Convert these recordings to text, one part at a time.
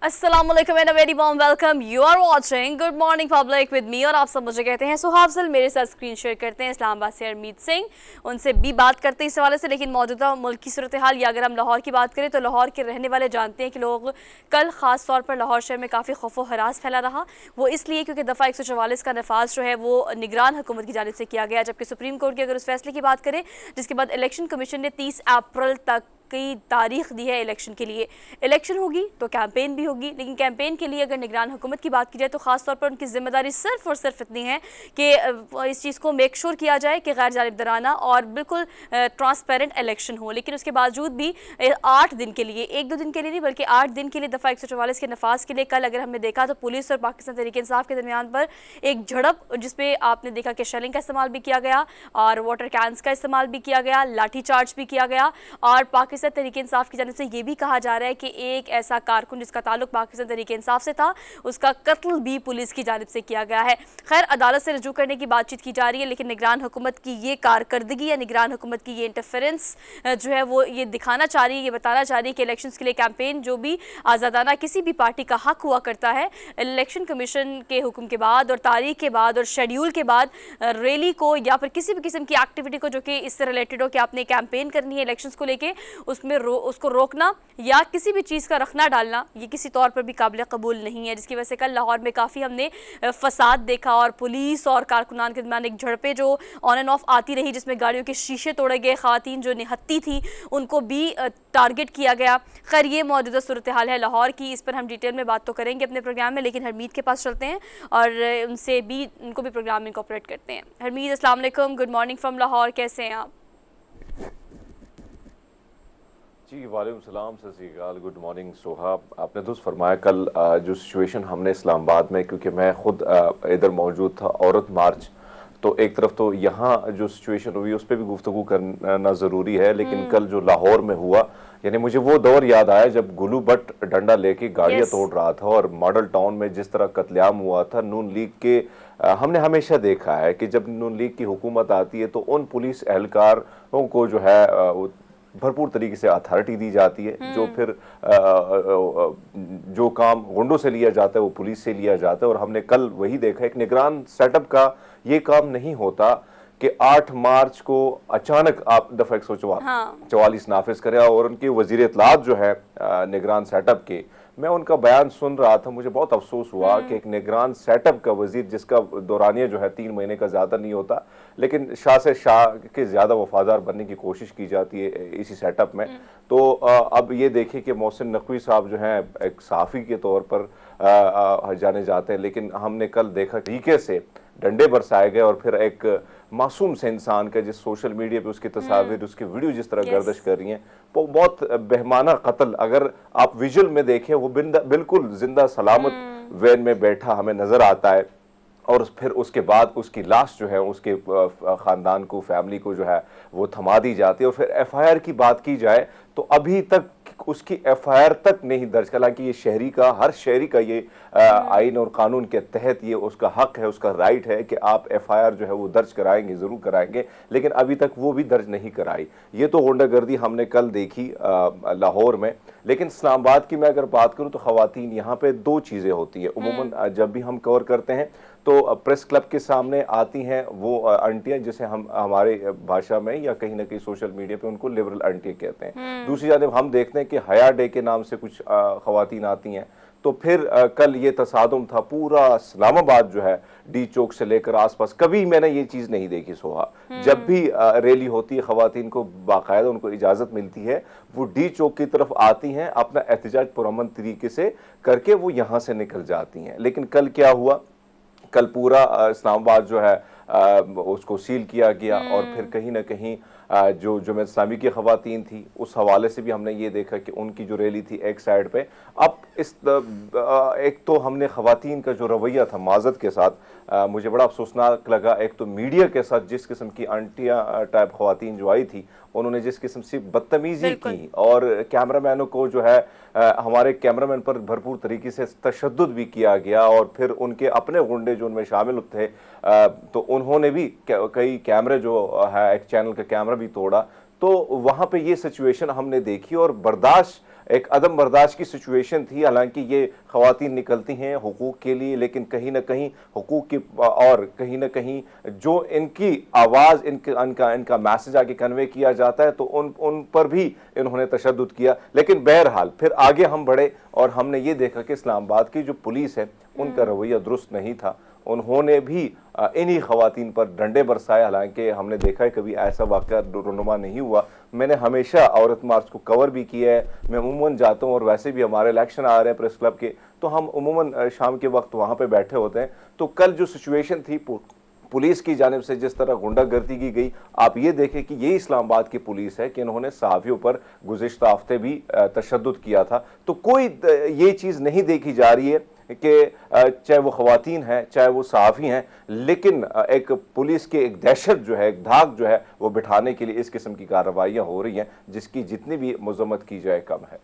अस्सलामुअलैकुम and a very warm welcome. You are watching good morning public with me और आप सब मुझे कहते हैं सुहाफजल। मेरे साथ स्क्रीन शेयर करते हैं इस्लामाबाद से हरमीत सिंह। उनसे भी बात करते हैं इस हवाले से, लेकिन मौजूदा मुल्क की सूरत हाल या अगर हम लाहौर की बात करें तो लाहौर के रहने वाले जानते हैं कि लोग कल ख़ास तौर पर लाहौर शहर में काफ़ी खौफ व हरास फैला रहा। वो इसलिए क्योंकि दफ़ा 144 का नफाज जो है वो निगरान हुकूमत की जानिब से किया गया, जबकि सुप्रीम कोर्ट के अगर उस फैसले की बात करें जिसके बाद इलेक्शन कमीशन ने 30 अप्रैल तक की तारीख दी है इलेक्शन के लिए। इलेक्शन होगी तो कैंपेन भी होगी, लेकिन कैंपेन के लिए अगर निगरान हुकूमत की बात की जाए तो ख़ास तौर पर उनकी जिम्मेदारी सिर्फ और सिर्फ इतनी है कि इस चीज़ को मेक श्योर किया जाए कि गैर जानिबदाराना और बिल्कुल ट्रांसपेरेंट इलेक्शन हो। लेकिन उसके बावजूद भी 8 दिन के लिए, एक दो दिन के लिए नहीं बल्कि 8 दिन के लिए दफ़ा 144 के नफाज के लिए कल अगर हमने देखा तो पुलिस और पाकिस्तान तहरीक इंसाफ के दरमियान पर एक झड़प, जिसपे आपने देखा कि शेलिंग का इस्तेमाल भी किया गया और वाटर कैंस का इस्तेमाल भी किया गया, लाठी चार्ज भी किया गया। और पाकिस्तान तहरीक इंसाफ की जानिब से ये भी कहा जा रहा है कि एक ऐसा कारकुन जिसका ताल्लुक पाकिस्तान तहरीक इंसाफ से था, उसका कत्ल भी पुलिस की जानिब से किया गया है। खैर, अदालत से रजू करने की बातचीत की जा रही है, लेकिन निगरान हुकूमत की ये कारकर्दगी या निगरान हुकूमत की ये इंटरफेरेंस जो है वो ये दिखाना चाह रही है, ये बताना चाह रही है कि इलेक्शन के लिए कैंपेन जो भी आज़ादाना किसी भी पार्टी का हक हुआ करता है, इलेक्शन कमीशन के हुक्म के बाद और तारीख के बाद और शेड्यूल के बाद रैली को या फिर किसी भी किस्म की एक्टिविटी को जो कि इससे रिलेटेड हो कि आपने कैंपेन करनी है इलेक्शंस को लेके, उसमें उसको रोकना या किसी भी चीज़ का रखना डालना ये किसी तौर पर भी काबिल कबूल नहीं है। जिसकी वजह से कल लाहौर में काफ़ी हमने फसाद देखा और पुलिस और कारकुनान के दरमियान एक झड़पें जो ऑन एंड ऑफ आती रही, जिसमें गाड़ियों के शीशे तोड़े गए, खातन जो निहत्ती थी उनको भी टारगेट किया गया। खैर, ये मौजूदा सूरत हाल है लाहौर की, इस पर हम डिटेल में बात तो करेंगे अपने प्रोग्राम में, लेकिन हरमीत के पास चलते हैं और उनसे भी उनको भी प्रोग्राम में इनकॉर्पोरेट करते हैं। हरमीत, अस्सलाम वालेकुम, गुड मॉर्निंग फ्रॉम लाहौर, कैसे हैं आप? जी वालेकुम सलाम, सत श्री अकाल, गुड मॉर्निंग सोहा। आपने दुरुस्त फरमाया। कल जो सिचुएशन हमने इस्लामाबाद में, क्योंकि मैं खुद इधर मौजूद था, औरत मार्च, तो एक तरफ तो यहाँ जो सिचुएशन हुई उस पर भी गुफ्तगू करना ज़रूरी है, लेकिन कल जो लाहौर में हुआ, यानी मुझे वो दौर याद आया जब गुलू भट्ट डंडा लेके गाड़ियाँ तोड़ रहा था और मॉडल टाउन में जिस तरह कत्लेआम हुआ था। नून लीग के हमने हमेशा देखा है कि जब नून लीग की हुकूमत आती है तो उन पुलिस एहलकारों को जो है भरपूर तरीके से अथॉरिटी दी जाती है, जो फिर जो काम गुंडों से लिया जाता है वो पुलिस से लिया जाता है। और हमने कल वही देखा, एक निगरान सेटअप का ये काम नहीं होता कि 8 मार्च को अचानक आप दफा 144 नाफिज करें। और उनके वजीर इत्तलात जो है निगरान सेटअप के, मैं उनका बयान सुन रहा था, मुझे बहुत अफसोस हुआ कि एक निगरान सेटअप का वजीर, जिसका दौरानिया जो है 3 महीने का ज़्यादा नहीं होता, लेकिन शाह से शाह के ज़्यादा वफादार बनने की कोशिश की जाती है इसी सेटअप में। तो अब ये देखिए कि मोहसिन नकवी साहब जो हैं एक सहाफ़ी के तौर पर जाने जाते हैं, लेकिन हमने कल देखा तरीके से डंडे बरसाए गए और फिर एक मासूम से इंसान का, जिस सोशल मीडिया पे उसकी तस्वीर, उसकी वीडियो जिस तरह गर्दिश कर रही हैं, वो बहुत बेहमाना कत्ल, अगर आप विजुअल में देखें, वो बिल्कुल जिंदा सलामत वैन में बैठा हमें नजर आता है। और फिर उसके बाद उसकी लाश जो है उसके ख़ानदान को, फैमिली को जो है वो थमा दी जाती है। और फिर एफआईआर की बात की जाए तो अभी तक उसकी एफआईआर तक नहीं दर्ज। हालांकि ये शहरी का, हर शहरी का ये आइन और कानून के तहत ये उसका हक है, उसका राइट है कि आप एफआईआर जो है वो दर्ज कराएंगे, ज़रूर कराएंगे, लेकिन अभी तक वो भी दर्ज नहीं कराई। ये तो गुंडागर्दी हमने कल देखी लाहौर में। लेकिन इस्लामाबाद की मैं अगर बात करूँ तो ख़वातीन यहाँ पे 2 चीज़ें होती है उमूमन जब भी हम कवर करते हैं तो प्रेस क्लब के सामने आती हैं वो आंटियां, जिसे हम हमारे भाषा में या कहीं ना कहीं सोशल मीडिया पे उनको लिबरल आंटियां कहते हैं। दूसरी जानब हम देखते हैं कि हया डे के नाम से कुछ खवातीन आती हैं। तो फिर कल ये तसादुम था, पूरा इस्लामाबाद जो है डी चौक से लेकर आसपास, कभी मैंने ये चीज़ नहीं देखी सोहा। जब भी रैली होती है, खवातीन को बाकायदा उनको इजाज़त मिलती है, वो डी चौक की तरफ आती हैं, अपना एहतजाज पुरअमन तरीके से करके वो यहाँ से निकल जाती हैं। लेकिन कल क्या हुआ, कल पूरा इस्लामाबाद जो है उसको सील किया गया। और फिर कहीं ना कहीं जो जमात इस्लामी की खवातीन थी, उस हवाले से भी हमने ये देखा कि उनकी जो रैली थी एक साइड पे। अब इस एक तो हमने खवातीन का जो रवैया था, माजत के साथ मुझे बड़ा अफसोसनाक लगा। एक तो मीडिया के साथ जिस किस्म की आंटियाँ टाइप खवातीन जो आई थी, उन्होंने जिस किस्म से बदतमीजी की, और कैमरामैनों को जो है हमारे कैमरामैन पर भरपूर तरीके से तशद्दुद भी किया गया। और फिर उनके अपने गुंडे जो उनमें शामिल थे, तो उन्होंने भी कई कैमरे जो है, एक चैनल का कैमरा भी तोड़ा। तो वहाँ पे ये सिचुएशन हमने देखी और बर्दाश्त एक अदम बर्दाश्त की सिचुएशन थी। हालांकि ये ख़वातीन निकलती हैं हुकूक के लिए, लेकिन कहीं ना कहीं हुकूक की और कहीं ना कहीं जो इनकी आवाज़, इनका मैसेज आगे कन्वे किया जाता है, तो उन पर भी इन्होंने तशद्दुद किया। लेकिन बहरहाल फिर आगे हम बढ़े और हमने ये देखा कि इस्लामाबाद की जो पुलिस है उनका रवैया दुरुस्त नहीं था। उन्होंने भी इन्हीं ख़वातीन पर डंडे बरसाए। हालांकि हमने देखा है कभी ऐसा वाक़या रुनुमा नहीं हुआ। मैंने हमेशा औरत मार्च को कवर भी किया है। मैं उमूमन जाता हूँ और वैसे भी हमारे इलेक्शन आ रहे हैं प्रेस क्लब के, तो हम उमूमन शाम के वक्त वहाँ पे बैठे होते हैं। तो कल जो सिचुएशन थी पुलिस की जानिब से जिस तरह गुंडागर्दी की गई, आप ये देखें कि ये इस्लामाबाद की पुलिस है कि इन्होंने सहाफ़ियों पर गुज़िश्ता हफ्ते भी तशद्दुद किया था। तो कोई ये चीज़ नहीं देखी जा रही है कि चाहे वो ख़वातीन हैं चाहे वो सहाफ़ी हैं, लेकिन एक पुलिस के एक दहशत जो है, एक धाक जो है, वो बिठाने के लिए इस किस्म की कार्रवाइयाँ हो रही हैं जिसकी जितनी भी मज़म्मत की जाए कम है।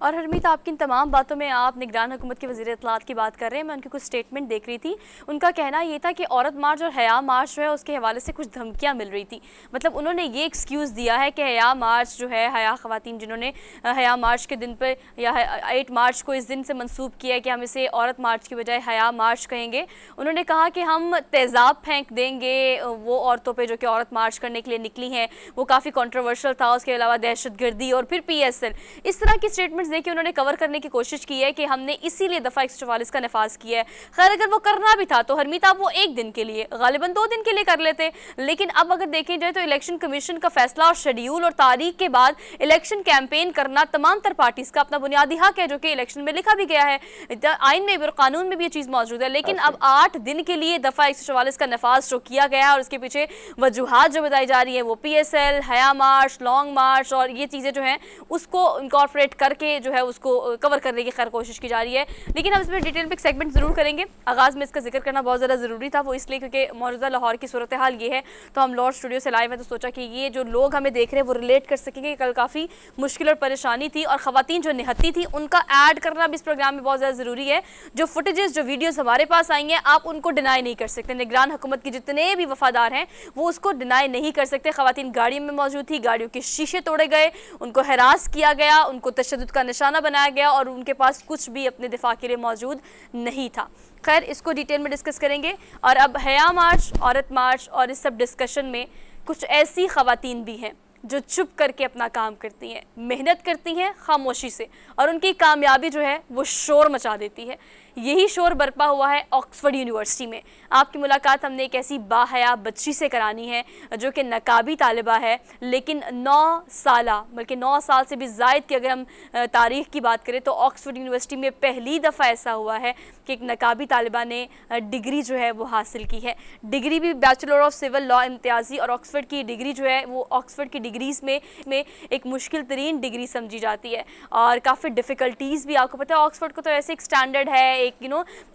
और हरमीत, आपकी इन तमाम बातों में आप निगरान हुकूमत के वज़ीर इत्तलात की बात कर रहे हैं। मैं उनकी कुछ स्टेटमेंट देख रही थी। उनका कहना ये था कि औरत मार्च और हया मार्च जो है उसके हवाले से कुछ धमकियां मिल रही थी। मतलब उन्होंने ये एक्सक्यूज़ दिया है कि हया मार्च जो है, हया ख़वातीन जिन्होंने हया मार्च के दिन पर या 8 मार्च को इस दिन से मंसूब किया है कि हम इसे औरत मार्च की बजाय हया मार्च कहेंगे। उन्होंने कहा कि हम तेज़ाब फेंक देंगे वो औरतों पर जो कि औरत मार्च करने के लिए निकली हैं। वो काफ़ी कॉन्ट्रोवर्शियल था। उसके अलावा दहशतगर्दी और फिर PSL, इस तरह की स्टेटमेंट्स देखिए उन्होंने कवर करने की कोशिश की है कि हमने इसीलिए दफ़ा 144 का नफाज किया है। खैर, अगर वो करना भी था तो हरमीत आप वो एक दिन के लिए, गालिबन 2 दिन के लिए कर लेते। लेकिन अब अगर देखें जाए तो इलेक्शन कमीशन का फैसला और शेड्यूल और तारीख के बाद इलेक्शन कैंपेन करना तमाम तर पार्टीज का अपना बुनियादी हक है, जो कि इलेक्शन में लिखा भी गया है, आइन में भी और कानून में भी ये चीज़ मौजूद है। लेकिन अब 8 दिन के लिए दफ़ा 144 का नफाज जो किया गया है और उसके पीछे वजूहात जो बताई जा रही है वो PSL, हया मार्च, लॉन्ग मार्च और ये चीज़ें जो हैं उसको इनकॉर्पोरेट करके जो है उसको कवर करने की खैर कोशिश की जा रही है। लेकिन हम इसमें डिटेल में एक सेगमेंट जरूर करेंगे। आगाज़ में इसका जिक्र करना बहुत ज़्यादा ज़रूरी था, वो इसलिए क्योंकि मौजूदा लाहौर की सूरत हाल ये है। तो हम लाहौर स्टूडियो से लाइव हैं, तो सोचा कि ये जो लोग हमें देख रहे हैं वो रिलेट कर सकेंगे। कल काफ़ी मुश्किल और परेशानी थी और ख़वातीन जो निहत्ती थी उनका ऐड करना भी इस प्रोग्राम में बहुत ज़्यादा ज़रूरी है। जो फुटेजेस, जो वीडियोज़ हमारे पास आई हैं, आप उनको डिनाई नहीं कर सकते। निगरान हुकूमत के जितने भी वफादार हैं वो उसको डिनाई नहीं कर सकते। ख़वातीन गाड़ियों में मौजूद थी, गाड़ियों के शीशे तोड़े गए, उनको हरास किया गया, उनको तशद्दुद का निशाना बनाया गया और उनके पास कुछ भी अपने दिफा के लिए मौजूद नहीं था। खैर, इसको डिटेल में डिस्कस करेंगे। और अब हया मार्च, औरत मार्च और इस सब डिस्कशन में कुछ ऐसी ख़वातीन भी हैं जो चुप करके अपना काम करती हैं, मेहनत करती हैं खामोशी से, और उनकी कामयाबी जो है वो शोर मचा देती है। यही शोर बरपा हुआ है ऑक्सफोर्ड यूनिवर्सिटी में। आपकी मुलाकात हमने एक ऐसी बाहया बच्ची से करानी है जो कि नकाबी तालिबा है, लेकिन 9 साल, बल्कि 9 साल से भी ज़ायद की अगर हम तारीख़ की बात करें तो ऑक्सफोर्ड यूनिवर्सिटी में पहली दफ़ा ऐसा हुआ है कि एक नकाबी तालिबा ने डिग्री जो है वो हासिल की है। डिग्री भी बैचलर ऑफ सिविल लॉ इम्तियाज़ी, और ऑक्सफोर्ड की डिग्री जो है वो ऑक्सफोर्ड की डिग्रीज़ में एक मुश्किल तरीन डिग्री समझी जाती है और काफ़ी डिफ़िकल्टीज़ भी। आपको पता है ऑक्सफोर्ड को तो ऐसे एक स्टैंडर्ड है, एक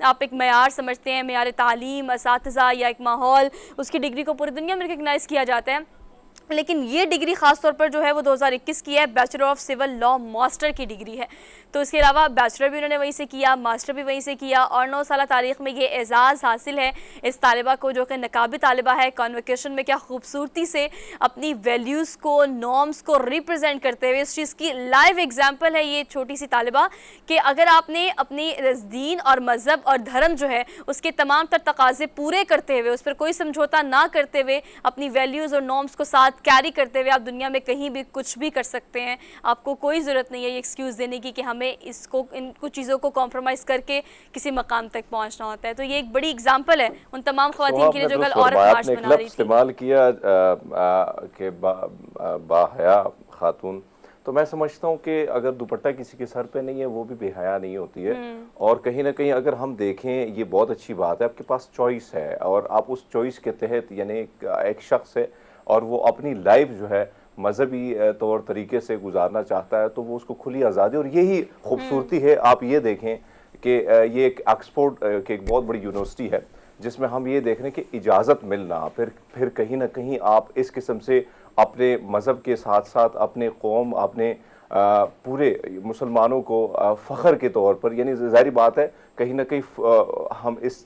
आप एक मयार समझते हैं, मयार तालीम, असातिज़ा या एक माहौल, उसकी डिग्री को पूरी दुनिया में रिकग्नाइज़ किया जाता है। लेकिन ये डिग्री ख़ास तौर पर जो है वो 2021 की है, bachelor of civil law master की डिग्री है। तो इसके अलावा बैचलर भी उन्होंने वहीं से किया, मास्टर भी वहीं से किया, और 9 साल तारीख़ में ये एज़ाज़ हासिल है इस तालिबा को जो कि नकाबी तालिबा है। कॉन्वोकेशन में क्या खूबसूरती से अपनी वैल्यूज़ को, नॉर्म्स को रिप्रेजेंट करते हुए, इस चीज़ की लाइव एग्जाम्पल है ये छोटी सी तालिबा कि अगर आपने अपनी दीन और मज़हब और धर्म जो है उसके तमाम तर तकाज़े पूरे करते हुए, उस पर कोई समझौता ना करते हुए, अपनी वैल्यूज़ और नॉर्म्स को साथ कैरी करते हुए आप दुनिया में कहीं भी कुछ भी कर सकते हैं। आपको कोई ज़रूरत नहीं है ये एक्सक्यूज़ देने की कि हमें इसको, इन कुछ चीज़ों को कॉम्प्रोमाइज़ करके किसी मकाम तक पहुंचना होता है। तो ये एक बड़ी एग्जांपल है उन तमाम ख़वातीन के लिए जो कल औरत मार्च मना रही थी। इस्तेमाल किया कि बाहया खातून, तो मैं समझता हूँ कि अगर दुपट्टा किसी के सर पे नहीं है वो भी बेहया नहीं होती है। और कहीं ना कहीं अगर हम देखें, ये बहुत अच्छी बात है, आपके पास चॉइस है और आप उस चॉइस के तहत, यानी एक शख्स है और वो अपनी लाइफ जो है मजहबी तौर तरीके से गुजारना चाहता है, तो वो उसको खुली आज़ादी, और यही खूबसूरती है। आप ये देखें कि ये एक ऑक्सफोर्ड की एक बहुत बड़ी यूनिवर्सिटी है जिसमें हम ये देख रहे हैं कि इजाज़त मिलना, फिर कहीं ना कहीं आप इस किस्म से अपने मज़हब के साथ साथ अपने कौम, अपने पूरे मुसलमानों को फ़ख्र के तौर पर, यानी ज़ाहिर बात है कहीं ना कहीं हम इस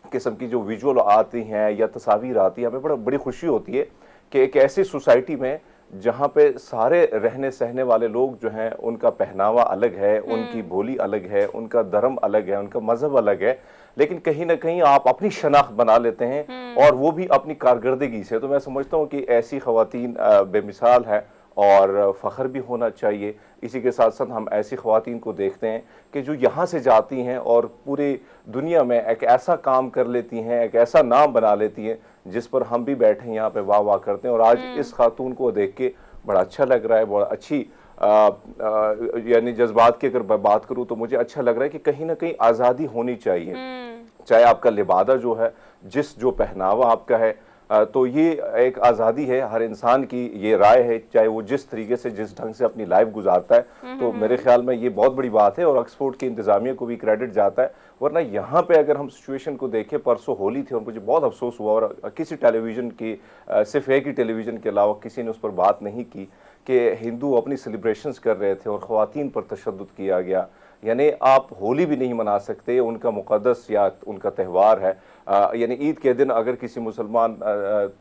किस्म की जो विजुअल आती हैं या तस्वीर आती है, हमें बड़ी खुशी होती है कि एक ऐसी सोसाइटी में जहाँ पे सारे रहने सहने वाले लोग जो हैं उनका पहनावा अलग है, उनकी बोली अलग है, उनका धर्म अलग है, उनका मजहब अलग है, लेकिन कहीं ना कहीं आप अपनी शनाख्त बना लेते हैं और वो भी अपनी कारकर्दगी से। तो मैं समझता हूँ कि ऐसी ख़वातीन बेमिसाल है और फ़ख्र भी होना चाहिए। इसी के साथ साथ हम ऐसी ख़वातीन को देखते हैं कि जो यहाँ से जाती हैं और पूरी दुनिया में एक ऐसा काम कर लेती हैं, एक ऐसा नाम बना लेती हैं जिस पर हम भी बैठे यहाँ पे वाह वाह करते हैं। और आज इस खातून को देख के बड़ा अच्छा लग रहा है, बड़ा अच्छी यानी जज्बात की अगर बात करूँ तो मुझे अच्छा लग रहा है कि कहीं ना कहीं आज़ादी होनी चाहिए। चाहे आपका लिबादा जो है, जिस जो पहनावा आपका है, तो ये एक आज़ादी है, हर इंसान की ये राय है, चाहे वो जिस तरीके से जिस ढंग से अपनी लाइफ गुजारता है। तो मेरे ख्याल में ये बहुत बड़ी बात है और ऑक्सफोर्ड की इंतज़ामिया को भी क्रेडिट जाता है। वरना यहाँ पे अगर हम सिचुएशन को देखें, परसों होली थी और मुझे बहुत अफसोस हुआ और किसी टेलीविज़न की सिर्फ एक ही टेलीविज़न के अलावा किसी ने उस पर बात नहीं की कि हिंदू अपनी सेलिब्रेशंस कर रहे थे और ख़वातीन पर तशद्दुद किया गया। यानी आप होली भी नहीं मना सकते, उनका मुक़द्दस या उनका त्यौहार है। यानी ईद के दिन अगर किसी मुसलमान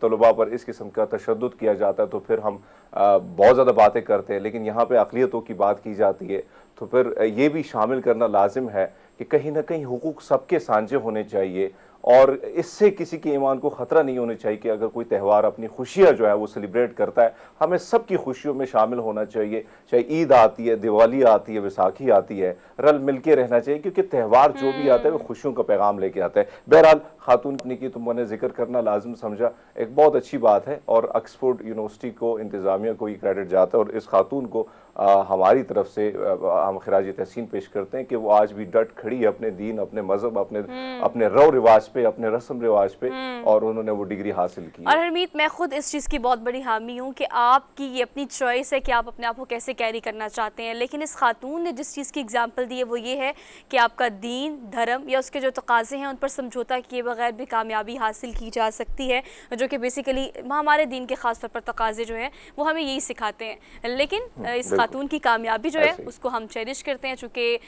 तलबा पर इस किस्म का तशद्दुद किया जाता है तो फिर हम बहुत ज़्यादा बातें करते हैं, लेकिन यहाँ पे अक़लियतों की बात की जाती है। तो फिर ये भी शामिल करना लाजिम है कि कहीं ना कहीं हुकूक सबके साझे होने चाहिए और इससे किसी के ईमान को ख़तरा नहीं होना चाहिए कि अगर कोई त्यौहार अपनी खुशियाँ जो है वो सेलिब्रेट करता है, हमें सबकी खुशियों में शामिल होना चाहिए। चाहे ईद आती है, दिवाली आती है, वैसाखी आती है, रल मिल के रहना चाहिए, क्योंकि त्यौहार जो भी आता है वो खुशियों का पैगाम लेके आता है। बहरहाल खातून की तो मैंने जिक्र करना लाजिम समझा, एक बहुत अच्छी बात है और ऑक्सफोर्ड यूनिवर्सिटी को, इंतज़ामिया को ये क्रेडिट जाता है और इस खातून को हमारी तरफ से हम खराज तहसीन पेश करते हैं कि वो आज भी डट खड़ी है अपने दीन, अपने मजहब, अपने रव रिवाज पे, अपने रस्म रिवाज पे, और उन्होंने वो डिग्री हासिल की। और हरमीत, मैं खुद इस चीज़ की बहुत बड़ी हामी हूँ कि आपकी ये अपनी चॉइस है कि आप अपने आप को कैसे कैरी करना चाहते हैं, लेकिन इस खातून ने जिस चीज़ की एग्जाम्पल दी है वो ये है कि आपका दीन, धर्म या उसके जो तकाज़े हैं उन पर समझौता किए बगैर भी कामयाबी हासिल की जा सकती है, जो कि बेसिकली हमारे दीन के ख़ास तौर पर तकाज़े जो हैं वो हमें यही सिखाते हैं। लेकिन इस खातून की कामयाबी जो है उसको हम चेरिश करते हैं, चूँकि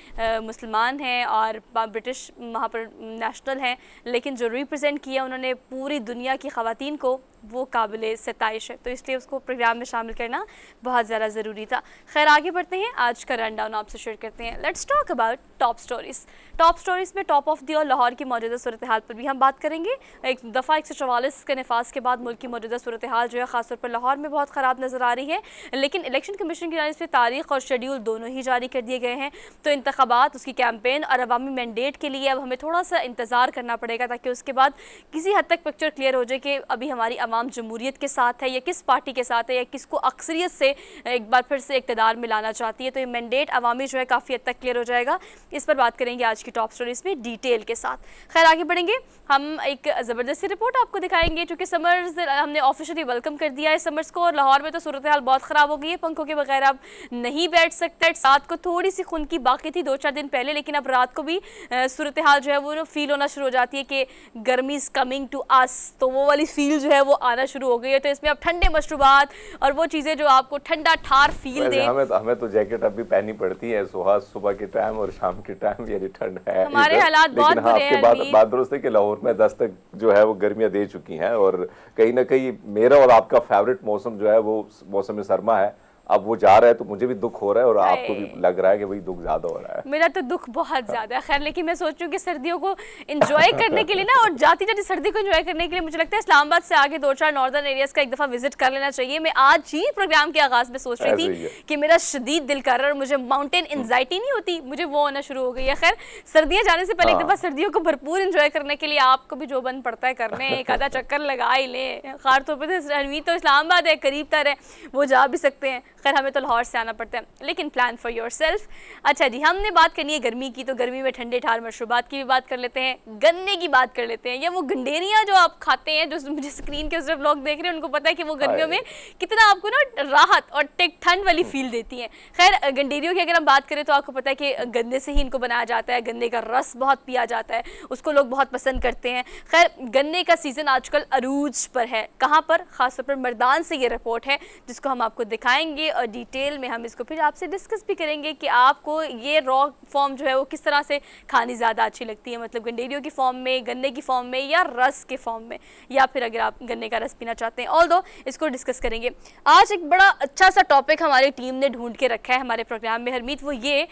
मुसलमान हैं और ब्रिटिश वहाँ पर नेशनल हैं, लेकिन जो रिप्रेजेंट किया उन्होंने पूरी दुनिया की ख़वातीन को, वो काबिल सताइश है। तो इसलिए उसको प्रोग्राम में शामिल करना बहुत ज़्यादा ज़रूरी था। खैर, आगे बढ़ते हैं, आज का रन डाउन आपसे शेयर करते हैं। Let's talk about top stories. Top stories में टॉप ऑफ दी और लाहौर की मौजूदा सूरत हाल पर भी हम बात करेंगे। एक दफ़ा 144 के नफाज के बाद मुल्क की मौजूदा सूरत हाल जो है ख़ासतौर पर लाहौर में बहुत ख़राब नज़र आ रही है, लेकिन इलेक्शन कमीशन की जानिब से तारीख और शेड्यूल दोनों ही जारी कर दिए गए हैं। तो इंतखाबात, उसकी कैंपेन और अवामी मैंडेट के लिए अब हमें थोड़ा सा इंतज़ार करना पड़ेगा, ताकि उसके बाद किसी हद तक पिक्चर क्लियर हो जाए कि अभी हमारी आवाम जमहूरियत के साथ है या किस पार्टी के साथ है या किसको अक्सरियत से एक बार फिर से इक़्तिदार में लाना चाहती है। तो ये मैंडेट अवामी जो है काफ़ी हद तक क्लियर हो जाएगा। इस पर बात करेंगे आज की टॉप स्टोरीज में डिटेल के साथ। खैर, आगे बढ़ेंगे, हम एक ज़बरदस्ती रिपोर्ट आपको दिखाएंगे, क्योंकि समर्स हमने ऑफिशियली वेलकम कर दिया है समर्स को, और लाहौर में तो सूरत हाल बहुत ख़राब हो गई है, पंखों के बगैर अब नहीं बैठ सकते। रात को थोड़ी सी खुन की बाकी थी 2-4 दिन पहले, लेकिन अब रात को भी सूरत हाल जो है वो फील होना शुरू हो जाती है कि गर्मी इज़ कमिंग टू अस, तो वो वाली फील जो है वो आना शुरू हो गई है। तो इसमें अब ठंडे मशरूबात और वो चीज़ें जो आपको ठंडा ठार फील दे। हमें तो जैकेट अभी पहनी पड़ती है, सुबह के टाइम और शाम के टाइम, यानी ठंड है। हमारे हालात बहुत बुरे हैं। बात दुरुस्त है कि लाहौर में 10 तक जो है वो गर्मियाँ दे चुकी हैं, और कहीं ना कहीं मेरा और आपका फेवरेट मौसम जो है वो मौसम सरमा है। अब वो जा रहा है तो मुझे भी दुख हो रहा है और आपको भी लग रहा है कि भाई दुख ज्यादा हो रहा है। मेरा तो दुख बहुत ज्यादा है। खैर, लेकिन मैं सोच रही हूँ कि सर्दियों को एंजॉय करने के लिए ना, और जाती जाती सर्दी को एंजॉय करने के लिए मुझे लगता है इस्लामाबाद से आगे 2-4 नॉर्दर्न एरियाज का एक दफा विजिट कर लेना चाहिए। मैं आज ही प्रोग्राम के आगाज में सोच रही थी कि मेरा शदीद दिल कर रहा है और मुझे माउंटेन एंजाइटी नहीं होती, मुझे वो होना शुरू हो गई है। खैर, सर्दियाँ जाने से पहले एक दफा सर्दियों को भरपूर एंजॉय करने के लिए आपको भी जो बन पड़ता है करने, एक आधा चक्कर लगा ही लें। खास तौर पर तो इस्लामाबाद है, करीब तर है, वो जा भी सकते हैं। खैर, हमें तो लाहौर से आना पड़ता है, लेकिन प्लान फॉर योर सेल्फ। अच्छा जी, हमने बात करनी है गर्मी की, तो गर्मी में ठंडे ठार मशरूबात की भी बात कर लेते हैं, गन्ने की बात कर लेते हैं, या वो गंडेरियाँ जो आप खाते हैं, जो मुझे स्क्रीन के उस तरफ लोग देख रहे हैं उनको पता है कि वो गर्मियों में कितना आपको ना राहत और ठंड वाली फील देती हैं। खैर, गंडेरियों की अगर हम बात करें तो आपको पता है कि गन्ने से ही इनको बनाया जाता है, गन्ने का रस बहुत पिया जाता है, उसको लोग बहुत पसंद करते हैं। खैर, गन्ने का सीज़न आजकल अरूज पर है। कहाँ पर? खासतौर पर मर्दान से ये रिपोर्ट है जिसको हम आपको दिखाएंगे, डिटेल में हम इसको फिर आपसे डिस्कस भी करेंगे कि आपको ये रॉ फॉर्म जो है वो किस तरह से खानी ज़्यादा अच्छी लगती है, मतलब गंडेरियों की फॉर्म में, गन्ने की फॉर्म में, या रस के फॉर्म में, या फिर अगर आप गन्ने का रस पीना चाहते हैं। ऑल्दो इसको डिस्कस करेंगे। आज एक बड़ा अच्छा सा टॉपिक हमारी टीम ने ढूंढ के रखा है हमारे प्रोग्राम में हरमीत, वो ये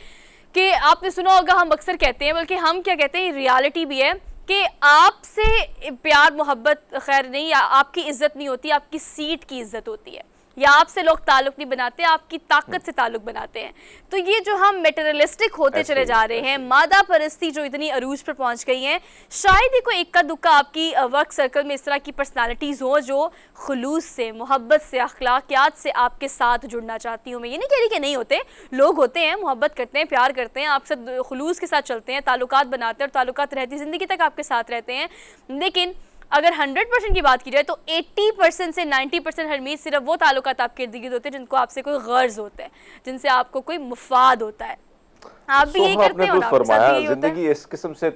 कि आपने सुना होगा, हम अक्सर कहते हैं, बल्कि हम क्या कहते हैं, रियलिटी भी है कि आपसे प्यार मोहब्बत खैर नहीं, आपकी इज्जत नहीं होती, आपकी सीट की इज्जत होती है, या आपसे लोग ताल्लुक नहीं बनाते, आपकी ताकत से ताल्लुक बनाते हैं। तो ये जो हम मेटेरियलिस्टिक होते चले जा रहे हैं, मादा परस्ती जो इतनी अरूज पर पहुंच गई है, शायद ही कोई इक्का दुक्का आपकी वर्क सर्कल में इस तरह की पर्सनालिटीज़ हो जो खुलूस से, मोहब्बत से, अखलाकियात से आपके साथ जुड़ना चाहती हूँ। मैं ये नहीं कह रही कि नहीं होते, लोग होते हैं, मोहब्बत करते हैं, प्यार करते हैं, आपसे खुलूस के साथ चलते हैं, ताल्लुकात बनाते हैं और ताल्लुकात रहती ज़िंदगी तक आपके साथ रहते हैं। लेकिन अगर 100% की बात की जाए तो 80% से 90% हरमीत सिर्फ वो ताल्लुकात आपके इर्द गिर्द होते हैं जिनको आपसे कोई गर्ज होता है, जिनसे आपको कोई मुफाद होता है। आप भी यही करते हो ना? फरमाया, जिंदगी इस किस्म से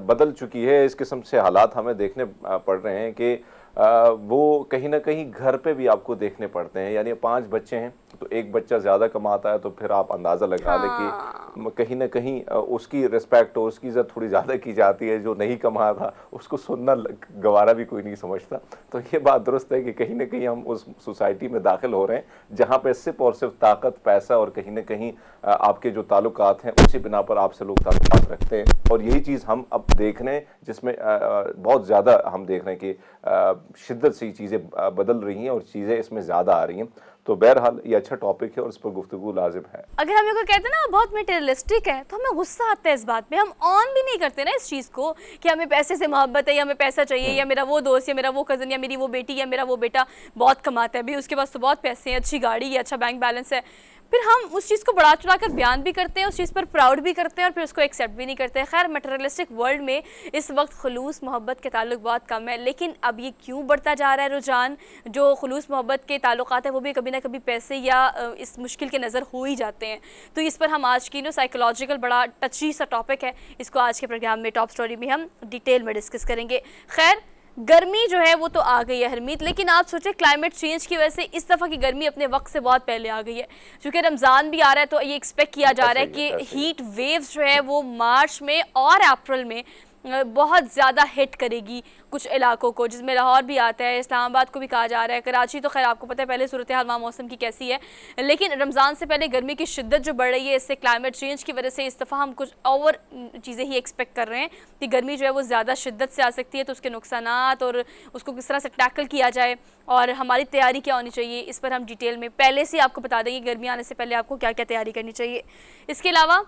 बदल चुकी है, इस किस्म से हालात हमें देखने पड़ रहे हैं कि वो कहीं ना कहीं घर पे भी आपको देखने पड़ते हैं। यानी 5 बच्चे हैं तो एक बच्चा ज़्यादा कमाता है तो फिर आप अंदाज़ा लगा लें कि कहीं ना कहीं उसकी रिस्पेक्ट और उसकी इज्जत थोड़ी ज़्यादा की जाती है। जो नहीं कमा रहा उसको सुनना गवारा भी कोई नहीं समझता। तो ये बात दुरुस्त है कि कहीं ना कहीं हम उस सोसाइटी में दाखिल हो रहे हैं जहाँ पे सिर्फ और सिर्फ ताकत, पैसा और कहीं ना कहीं आपके जो ताल्लुकात हैं उसी बिना पर आपसे लोग ताल्लुकात रखते हैं। और यही चीज़ हम अब देख रहे हैं, जिसमें बहुत ज़्यादा हम देख रहे हैं कि शिद्दत से चीज़ें बदल रही हैं और चीज़ें इसमें ज़्यादा आ रही हैं। तो बहरहाल ये अच्छा टॉपिक है और इस पर गुफ्तगू लाजिम है। अगर हम ये कहते हैं ना बहुत मटेरियलिस्टिक है तो हमें गुस्सा आता है इस बात पे, हम ऑन भी नहीं करते ना इस चीज़ को कि हमें पैसे से मोहब्बत है, या हमें पैसा चाहिए, या मेरा वो दोस्त, या मेरा वो कज़न, या मेरी वो बेटी, या मेरा वो बेटा बहुत कमाता है, भी उसके पास तो बहुत पैसे हैं, अच्छी गाड़ी है, अच्छा बैंक बैलेंस है। फिर हम उस चीज़ को बढ़ा चढ़ा कर बयान भी करते हैं, उस चीज़ पर प्राउड भी करते हैं और फिर उसको एक्सेप्ट भी नहीं करते हैं। खैर, मटेरियलिस्टिक वर्ल्ड में इस वक्त खुलूस मोहब्बत के ताल्लुक बहुत कम है, लेकिन अब ये क्यों बढ़ता जा रहा है रुझान? जो खुलूस मोहब्बत के ताल्लुकात हैं वो भी कभी ना कभी पैसे या इस मुश्किल के नज़र हो ही जाते हैं। तो इस पर हम आज की साइकोलॉजिकल बड़ा टची सा टॉपिक है, इसको आज के प्रोग्राम में टॉप स्टोरी में हम डिटेल में डिस्कस करेंगे। खैर, गर्मी जो है वो तो आ गई है हरमीत, लेकिन आप सोचें क्लाइमेट चेंज की वजह से इस दफ़ा की गर्मी अपने वक्त से बहुत पहले आ गई है। क्योंकि रमज़ान भी आ रहा है तो ये एक्सपेक्ट किया जा रहा है कि हीट वेव्स जो है वो मार्च में और अप्रैल में बहुत ज़्यादा हिट करेगी कुछ इलाकों को, जिसमें लाहौर भी आता है, इस्लामाबाद को भी कहा जा रहा है, कराची तो खैर आपको पता है पहले सूरत हाल वहाँ मौसम की कैसी है। लेकिन रमज़ान से पहले गर्मी की शिद्दत जो बढ़ रही है, इससे क्लाइमेट चेंज की वजह से इस दफ़ा हम कुछ और चीज़ें ही एक्सपेक्ट कर रहे हैं कि गर्मी जो है वो ज़्यादा शिद्दत से आ सकती है। तो उसके नुकसानात और उसको किस तरह से टैकल किया जाए और हमारी तैयारी क्या होनी चाहिए, इस पर हम डिटेल में पहले से आपको बता देंगे गर्मी आने से पहले आपको क्या क्या तैयारी करनी चाहिए। इसके अलावा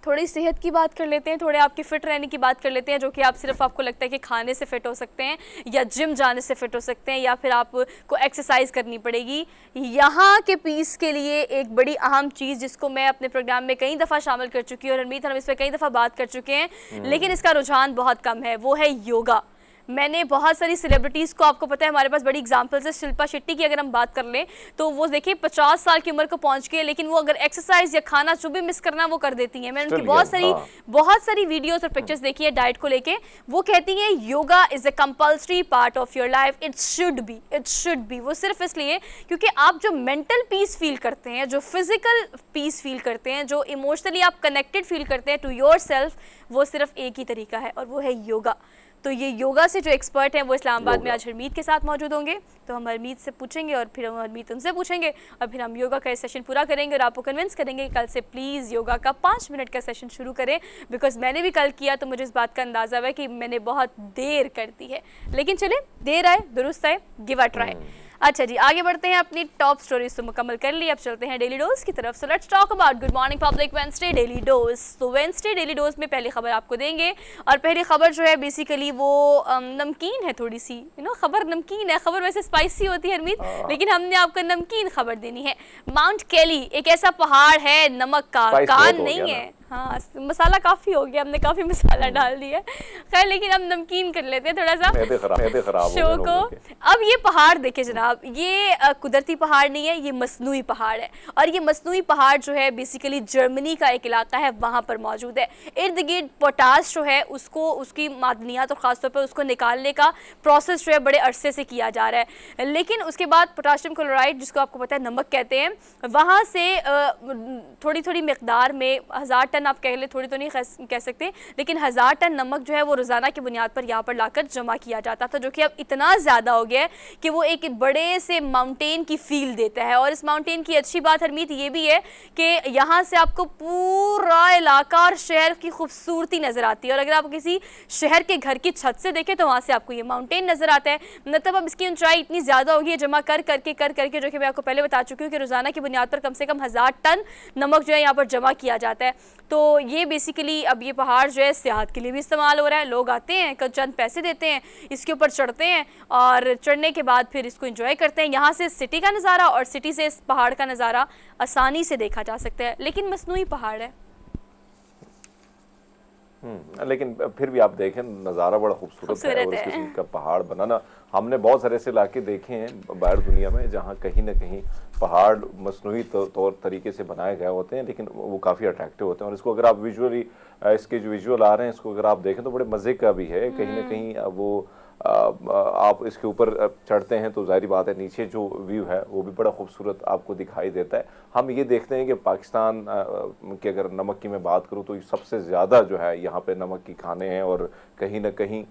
थोड़ी सेहत की बात कर लेते हैं, थोड़े आपके फ़िट रहने की बात कर लेते हैं, जो कि आप सिर्फ आपको लगता है कि खाने से फ़िट हो सकते हैं या जिम जाने से फ़िट हो सकते हैं या फिर आपको एक्सरसाइज करनी पड़ेगी। यहाँ के पीस के लिए एक बड़ी अहम चीज़ जिसको मैं अपने प्रोग्राम में कई दफ़ा शामिल कर चुकी हूँ और हरमीत हम इस पर कई दफ़ा बात कर चुके हैं, लेकिन इसका रुझान बहुत कम है, वो है योगा। मैंने बहुत सारी सेलिब्रिटीज़ को, आपको पता है हमारे पास बड़ी एग्जांपल्स है, शिल्पा शेट्टी की अगर हम बात कर लें तो वो देखिए 50 साल की उम्र को पहुंच गए, लेकिन वो अगर एक्सरसाइज या खाना जो भी मिस करना वो कर देती हैं। मैंने उनकी बहुत सारी वीडियोस और पिक्चर्स देखी है डाइट को लेके। वो कहती हैं yoga is a compulsory part of your life, it should be. वो सिर्फ इसलिए क्योंकि आप जो मेंटल पीस फील करते हैं, जो फिजिकल पीस फील करते हैं, जो इमोशनली आप कनेक्टेड फील करते हैं टू योर सेल्फ, वो सिर्फ एक ही तरीका है और वो है योगा। तो ये योगा से जो एक्सपर्ट हैं वो इस्लामाबाद में आज हरमीत के साथ मौजूद होंगे। तो हम हरमीत से पूछेंगे और फिर हम हरमीत उनसे पूछेंगे और फिर हम योगा का सेशन पूरा करेंगे और आपको कन्विंस करेंगे कि कल से प्लीज़ योगा का 5 मिनट का सेशन शुरू करें। बिकॉज मैंने भी कल किया तो मुझे इस बात का अंदाज़ा है कि मैंने बहुत देर कर दी है, लेकिन चले देर आए दुरुस्त आए, गिव अ ट्राई। अच्छा जी, आगे बढ़ते हैं, अपनी टॉप स्टोरीज तो मुकम्मल कर ली, अब चलते हैं डेली डोज की तरफ। So let's talk about good morning public Wednesday daily dose. तो वेंसडे डेली डोज में पहली खबर आपको देंगे और पहली खबर जो है बेसिकली वो नमकीन है, थोड़ी सी खबर नमकीन है। खबर वैसे स्पाइसी होती है हरमीत, लेकिन हमने आपको नमकीन खबर देनी है। माउंट केली एक ऐसा पहाड़ है नमक का, कान नहीं है, हाँ, मसाला काफ़ी हो गया, हमने काफ़ी मसाला डाल दिया है। खैर, लेकिन अब नमकीन कर लेते हैं थोड़ा सा मैदे खराब शो को। अब ये पहाड़ देखिए जनाब, ये कुदरती पहाड़ नहीं है, ये मसनूई पहाड़ है। और ये मसनूई पहाड़ जो है बेसिकली जर्मनी का एक इलाका है, वहाँ पर मौजूद है। इर्द गिर्द पोटाश जो है उसको, उसकी मादनियात और ख़ासतौर पर उसको निकालने का प्रोसेस जो है बड़े अरसे से किया जा रहा है। लेकिन उसके बाद पोटाशियम क्लोराइड, जिसको आपको पता है नमक कहते हैं, वहाँ से थोड़ी थोड़ी मिकदार में 1000 टन आप कह ले, थोड़ी तो नहीं कह सकते, लेकिन 1000 टन नमक जो है वो रोज़ाना की बुनियाद पर यहाँ पर लाकर जमा किया जाता था, जो कि अब इतना ज़्यादा हो गया है कि वो एक बड़े से माउंटेन की फील देता है। और इस माउंटेन की अच्छी बात हरमीत ये भी है कि यहाँ से आपको पूरा इलाका और शहर की खूबसूरती नज़र आती है। और अगर आप किसी शहर के घर की छत से देखें तो वहाँ से आपको ये माउंटेन नज़र आता है। मतलब अब इसकी ऊंचाई इतनी ज़्यादा होगी जमा कर करके, जो कि मैं आपको पहले बता चुकी हूँ कि रोज़ाना की बुनियाद पर कम से कम 1000 टन नमक जो है यहाँ पर जमा किया जाता है। तो ये बेसिकली अब ये पहाड़ जो है सियाहत के लिए भी इस्तेमाल हो रहा है। लोग आते हैं, चंद पैसे देते हैं, इसके ऊपर चढ़ते हैं और चढ़ने के बाद फिर इसको एंजॉय करते हैं। यहाँ से सिटी का नज़ारा और सिटी से इस पहाड़ का नज़ारा आसानी से देखा जा सकता है, लेकिन मसनूई पहाड़ है। लेकिन फिर भी आप देखें नज़ारा बड़ा खूबसूरत है। और इस किस्म का पहाड़ बनाना, हमने बहुत सारे ऐसे इलाके देखे हैं बाहर दुनिया में जहाँ कहीं ना कहीं पहाड़ मसनूई तौर तरीके से बनाए गए होते हैं, लेकिन वो काफ़ी अट्रैक्टिव होते हैं। और इसको अगर आप विजुअली, इसके जो विजुअल आ रहे हैं, इसको अगर आप देखें तो बड़े मज़े का भी है। कहीं ना कहीं वो आप इसके ऊपर चढ़ते हैं तो जाहिर बात है नीचे जो व्यू है वो भी बड़ा खूबसूरत आपको दिखाई देता है। हम ये देखते हैं कि पाकिस्तान की अगर नमक की मैं बात करूँ तो सबसे ज़्यादा जो है यहाँ पे नमक की खाने हैं और कहीं ना कहीं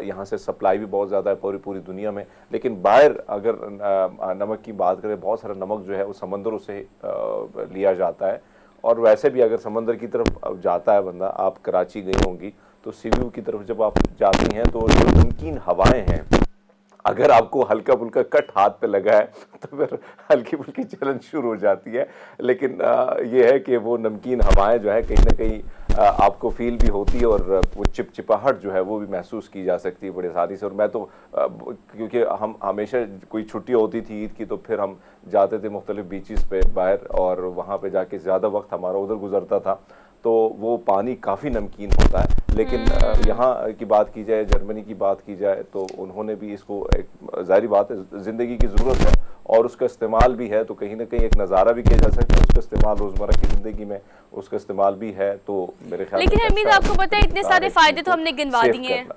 यहाँ से सप्लाई भी बहुत ज़्यादा है पूरी दुनिया में। लेकिन बाहर अगर नमक की बात करें, बहुत सारा नमक जो है वो समंदरों से लिया जाता है। और वैसे भी अगर समंदर की तरफ जाता है बंदा, आप कराची गई होंगी तो सी व्यू की तरफ जब आप जाती हैं तो जो नमकीन हवाएं हैं, अगर आपको हल्का फुल्का कट हाथ पे लगा है तो फिर हल्की फुल्की जलन शुरू हो जाती है। लेकिन ये है कि वो नमकीन हवाएं जो है कहीं ना कहीं आपको फील भी होती है और वो चिपचिपाहट जो है वो भी महसूस की जा सकती है बड़े आसानी से। और मैं तो क्योंकि हम हमेशा कोई छुट्टी होती थी ईद की तो फिर हम जाते थे मुख्तलिफ बीचेस पे बाहर, और वहाँ पे जाके ज़्यादा वक्त हमारा उधर गुजरता था। तो वो पानी काफ़ी नमकीन होता है। लेकिन यहाँ की बात की जाए, जर्मनी की बात की जाए, तो उन्होंने भी इसको, एक जाहिर बात है ज़िंदगी की ज़रूरत है और उसका इस्तेमाल भी है, तो कहीं ना कहीं एक नज़ारा भी किया जा सकता है। उसका इस्तेमाल रोज़मर्रा की ज़िंदगी में उसका इस्तेमाल भी है। तो मेरे ख्याल लेकिन हमीद, आपको पता है इतने सारे फ़ायदे तो हमने गिनवा दिए हैं,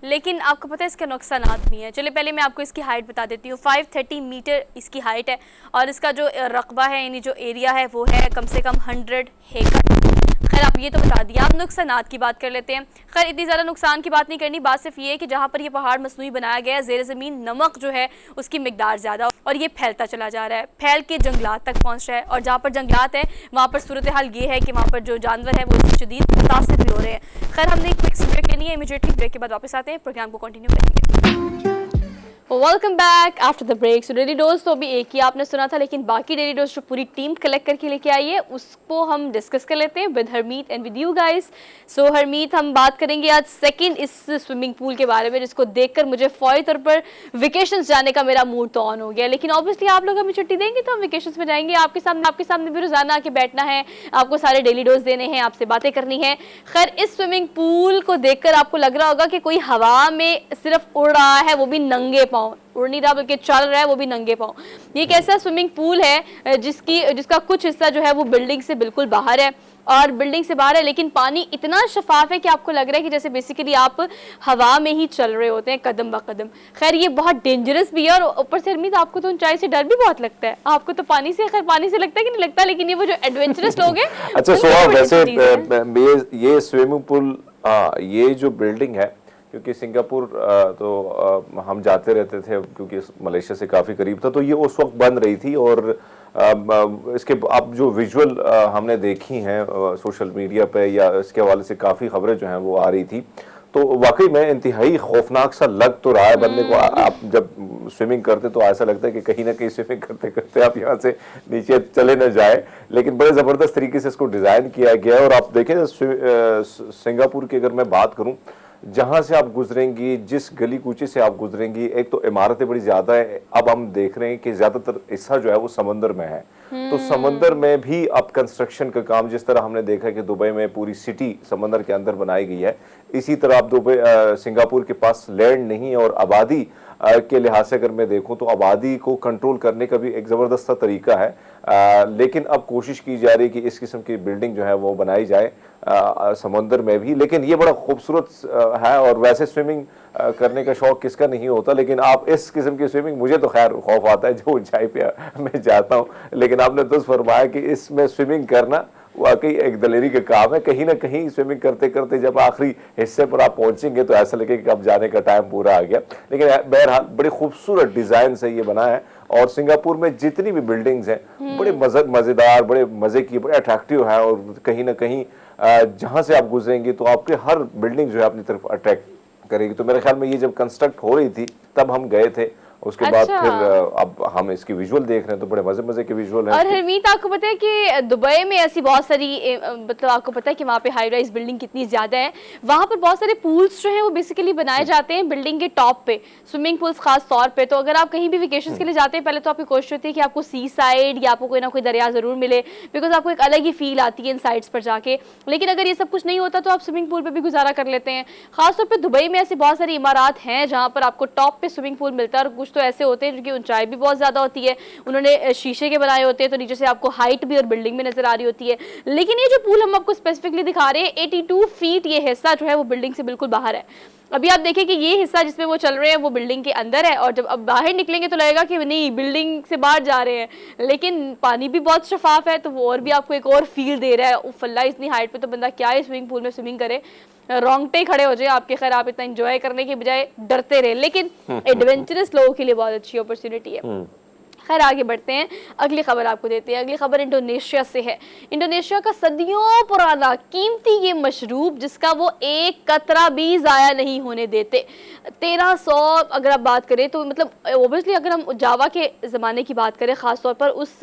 लेकिन आपको पता है इसका नुकसानात भी है। चलिए पहले मैं आपको इसकी हाइट बता देती हूँ। 530 मीटर इसकी हाइट है और इसका जो रकबा है, यानी जो एरिया है, वो है कम से कम 100 एकड़। खैर, आप ये तो बता दिया, आप नुकसानात की बात कर लेते हैं। खैर, इतनी ज़्यादा नुकसान की बात नहीं करनी, बात सिर्फ ये है कि जहाँ पर ये पहाड़ मसनूई बनाया गया है, ज़ेर ज़मीन नमक जो है उसकी मिकदार ज़्यादा और ये फैलता चला जा रहा है, फैल के जंगलात तक पहुँच रहा है। और जहाँ पर जंगलात है वहाँ पर सूरत हाल ये है कि वहाँ पर जो जानवर हैं वो इससे शदीद मुतासिर भी हो रहे हैं। खैर, हमने एक क्विक ब्रेक लेनी है, इमीडिएटली ब्रेक के बाद वापस आते हैं, प्रोग्राम को कंटिन्यू करेंगे। Welcome back after the break. So daily dose तो अभी एक ही आपने सुना था, लेकिन बाकी डेली डोज जो पूरी टीम कलेक्ट करके लेके आई है उसको हम डिस्कस कर लेते हैं with Harmeet and with you guys. So Harmeet, हम बात करेंगे आज सेकंड इस स्विमिंग पूल के बारे में, जिसको देखकर मुझे फौरी तौर पर वेकेशंस जाने का मेरा मूड तो ऑन हो गया। लेकिन ऑब्वियसली आप लोग हमें छुट्टी देंगे तो हम वेकेशंस में जाएंगे। आपके सामने भी रोजाना आके बैठना है, आपको सारे डेली डोज देने हैं, आपसे बातें करनी है। खैर, इस स्विमिंग पूल को देखकर आपको लग रहा होगा कि कोई हवा में सिर्फ उड़ रहा है, वो भी नंगे पाँव, उड़ नहीं रहा बल्कि चल रहा है, वो भी नंगे पाँव। ये एक ऐसा स्विमिंग पूल है जिसका कुछ हिस्सा जो है वो बिल्डिंग से बिल्कुल बाहर है और बिल्डिंग से बाहर है, लेकिन पानी इतना शफाफ है कि आपको लग रहा है कि जैसे बेसिकली आप हवा में ही चल रहे होते हैं कदम ब कदम। खैर, ये बहुत डेंजरस भी है और ऊपर से हरमीत, आपको तो ऊंचाई से डर भी बहुत लगता है। आपको तो पानी से लगता है कि नहीं लगता, लेकिन ये वो जो एडवेंचरस लोग हैं। अच्छा सोहा, वैसे ये स्विमिंग पूल, ये जो बिल्डिंग है, क्योंकि सिंगापुर तो हम जाते रहते थे क्योंकि मलेशिया से काफ़ी करीब था, तो ये उस वक्त बन रही थी। और इसके अब जो विजुअल हमने देखी हैं सोशल मीडिया पे या इसके हवाले से काफ़ी खबरें जो हैं वो आ रही थी, तो वाकई में इंतहाई खौफनाक सा लग तो रहा है बंदे को। आप जब स्विमिंग करते तो ऐसा लगता है कि कहीं ना कहीं स्विमिंग करते करते आप यहाँ से नीचे चले न जाए, लेकिन बड़े ज़बरदस्त तरीके से इसको डिज़ाइन किया गया है। और आप देखें सिंगापुर की अगर मैं बात करूँ, जहां से आप गुजरेंगी, जिस गली कूचे से आप गुजरेंगी, एक तो इमारतें बड़ी ज्यादा है। अब हम देख रहे हैं कि ज्यादातर हिस्सा जो है वो समंदर में है, तो समंदर में भी अब कंस्ट्रक्शन का काम, जिस तरह हमने देखा कि दुबई में पूरी सिटी समंदर के अंदर बनाई गई है, इसी तरह अब दुबई सिंगापुर के पास लैंड नहीं है, और आबादी के लिहाज से अगर मैं देखूं तो आबादी को कंट्रोल करने का भी एक ज़बरदस्त तरीका है। लेकिन अब कोशिश की जा रही है कि इस किस्म की बिल्डिंग जो है वो बनाई जाए समंदर में भी। लेकिन ये बड़ा खूबसूरत है, और वैसे स्विमिंग करने का शौक किसका नहीं होता, लेकिन आप इस किस्म की स्विमिंग, मुझे तो खैर खौफ आता है जो ऊंचाई पे मैं जाता हूँ, लेकिन आपने तो फरमाया कि इसमें स्विमिंग करना वाकई एक दलेरी का काम है। कहीं ना कहीं स्विमिंग करते करते जब आखिरी हिस्से पर आप पहुंचेंगे तो ऐसा लगेगा कि अब जाने का टाइम पूरा आ गया। लेकिन बहरहाल बड़े खूबसूरत डिजाइन से ये बना है, और सिंगापुर में जितनी भी बिल्डिंग्स हैं बड़े मजेदार, बड़े मजे की, बड़े अट्रैक्टिव है, और कहीं ना कहीं जहां से आप गुजरेंगे तो आपके हर बिल्डिंग जो है अपनी तरफ अट्रैक्ट करेगी। तो मेरे ख्याल में ये जब कंस्ट्रक्ट हो रही थी तब हम गए थे, उसके बाद फिर अब हम इसकी विजुअल देख रहे हैं तो बड़े मजे मजे के विजुअल हैं। और हरमीत, आपको पता है कि दुबई में ऐसी बहुत सारी मतलब आपको पता है कि वहाँ पे हाई राइज बिल्डिंग कितनी ज्यादा है, वहाँ पर बहुत सारे पूल्स जो हैं वो बेसिकली बनाए जाते हैं बिल्डिंग के टॉप पे, स्विमिंग पूल्स खास तौर पे। तो अगर आप कहीं भी वेकेशन के लिए जाते हैं, पहले तो आपकी कोशिश होती है कि आपको सी साइड या आपको कोई ना कोई दरिया जरूर मिले, बिकॉज आपको एक अलग ही फील आती है इन साइड्स पर जाके। लेकिन अगर ये सब कुछ नहीं होता तो आप स्विमिंग पूल पर भी गुजारा कर लेते हैं। खासतौर पर दुबई में ऐसी बहुत सारी इमारत हैं जहाँ पर आपको टॉप पे स्विमिंग पूल मिलता है, और कुछ तो ऐसे होते हैं जिनकी ऊंचाई भी बहुत ज्यादा होती है, उन्होंने शीशे के बनाए होते हैं, तो नीचे से आपको हाइट भी और बिल्डिंग भी नजर आ रही होती है। लेकिन ये जो पूल हम आपको स्पेसिफिकली दिखा रहे हैं, 82 फीट ये हिस्सा जो है वो बिल्डिंग से बिल्कुल बाहर है। अभी आप देखें कि ये हिस्सा जिसमें वो चल रहे हैं वो बिल्डिंग के अंदर है, और जब अब बाहर निकलेंगे तो लगेगा कि नहीं बिल्डिंग से बाहर जा रहे हैं, लेकिन पानी भी बहुत शफाफ है, तो वो और भी आपको एक और फील दे रहा है। उफ अल्लाह, इतनी हाइट पे तो बंदा क्या है स्विमिंग पूल में स्विमिंग करे, रोंगटे खड़े हो जाए आपके। खैर आप इतना एंजॉय करने के बजाय डरते रहे, लेकिन एडवेंचरस लोगों के लिए बहुत अच्छी अपॉर्चुनिटी है। खैर आगे बढ़ते हैं, अगली खबर आपको देते हैं। अगली खबर इंडोनेशिया से है। इंडोनेशिया का सदियों पुराना कीमती ये मशरूब जिसका वो एक कतरा भी ज़ाया नहीं होने देते। 1300 अगर आप बात करें तो मतलब ओबियसली अगर हम जावा के ज़माने की बात करें, ख़ास तौर पर उस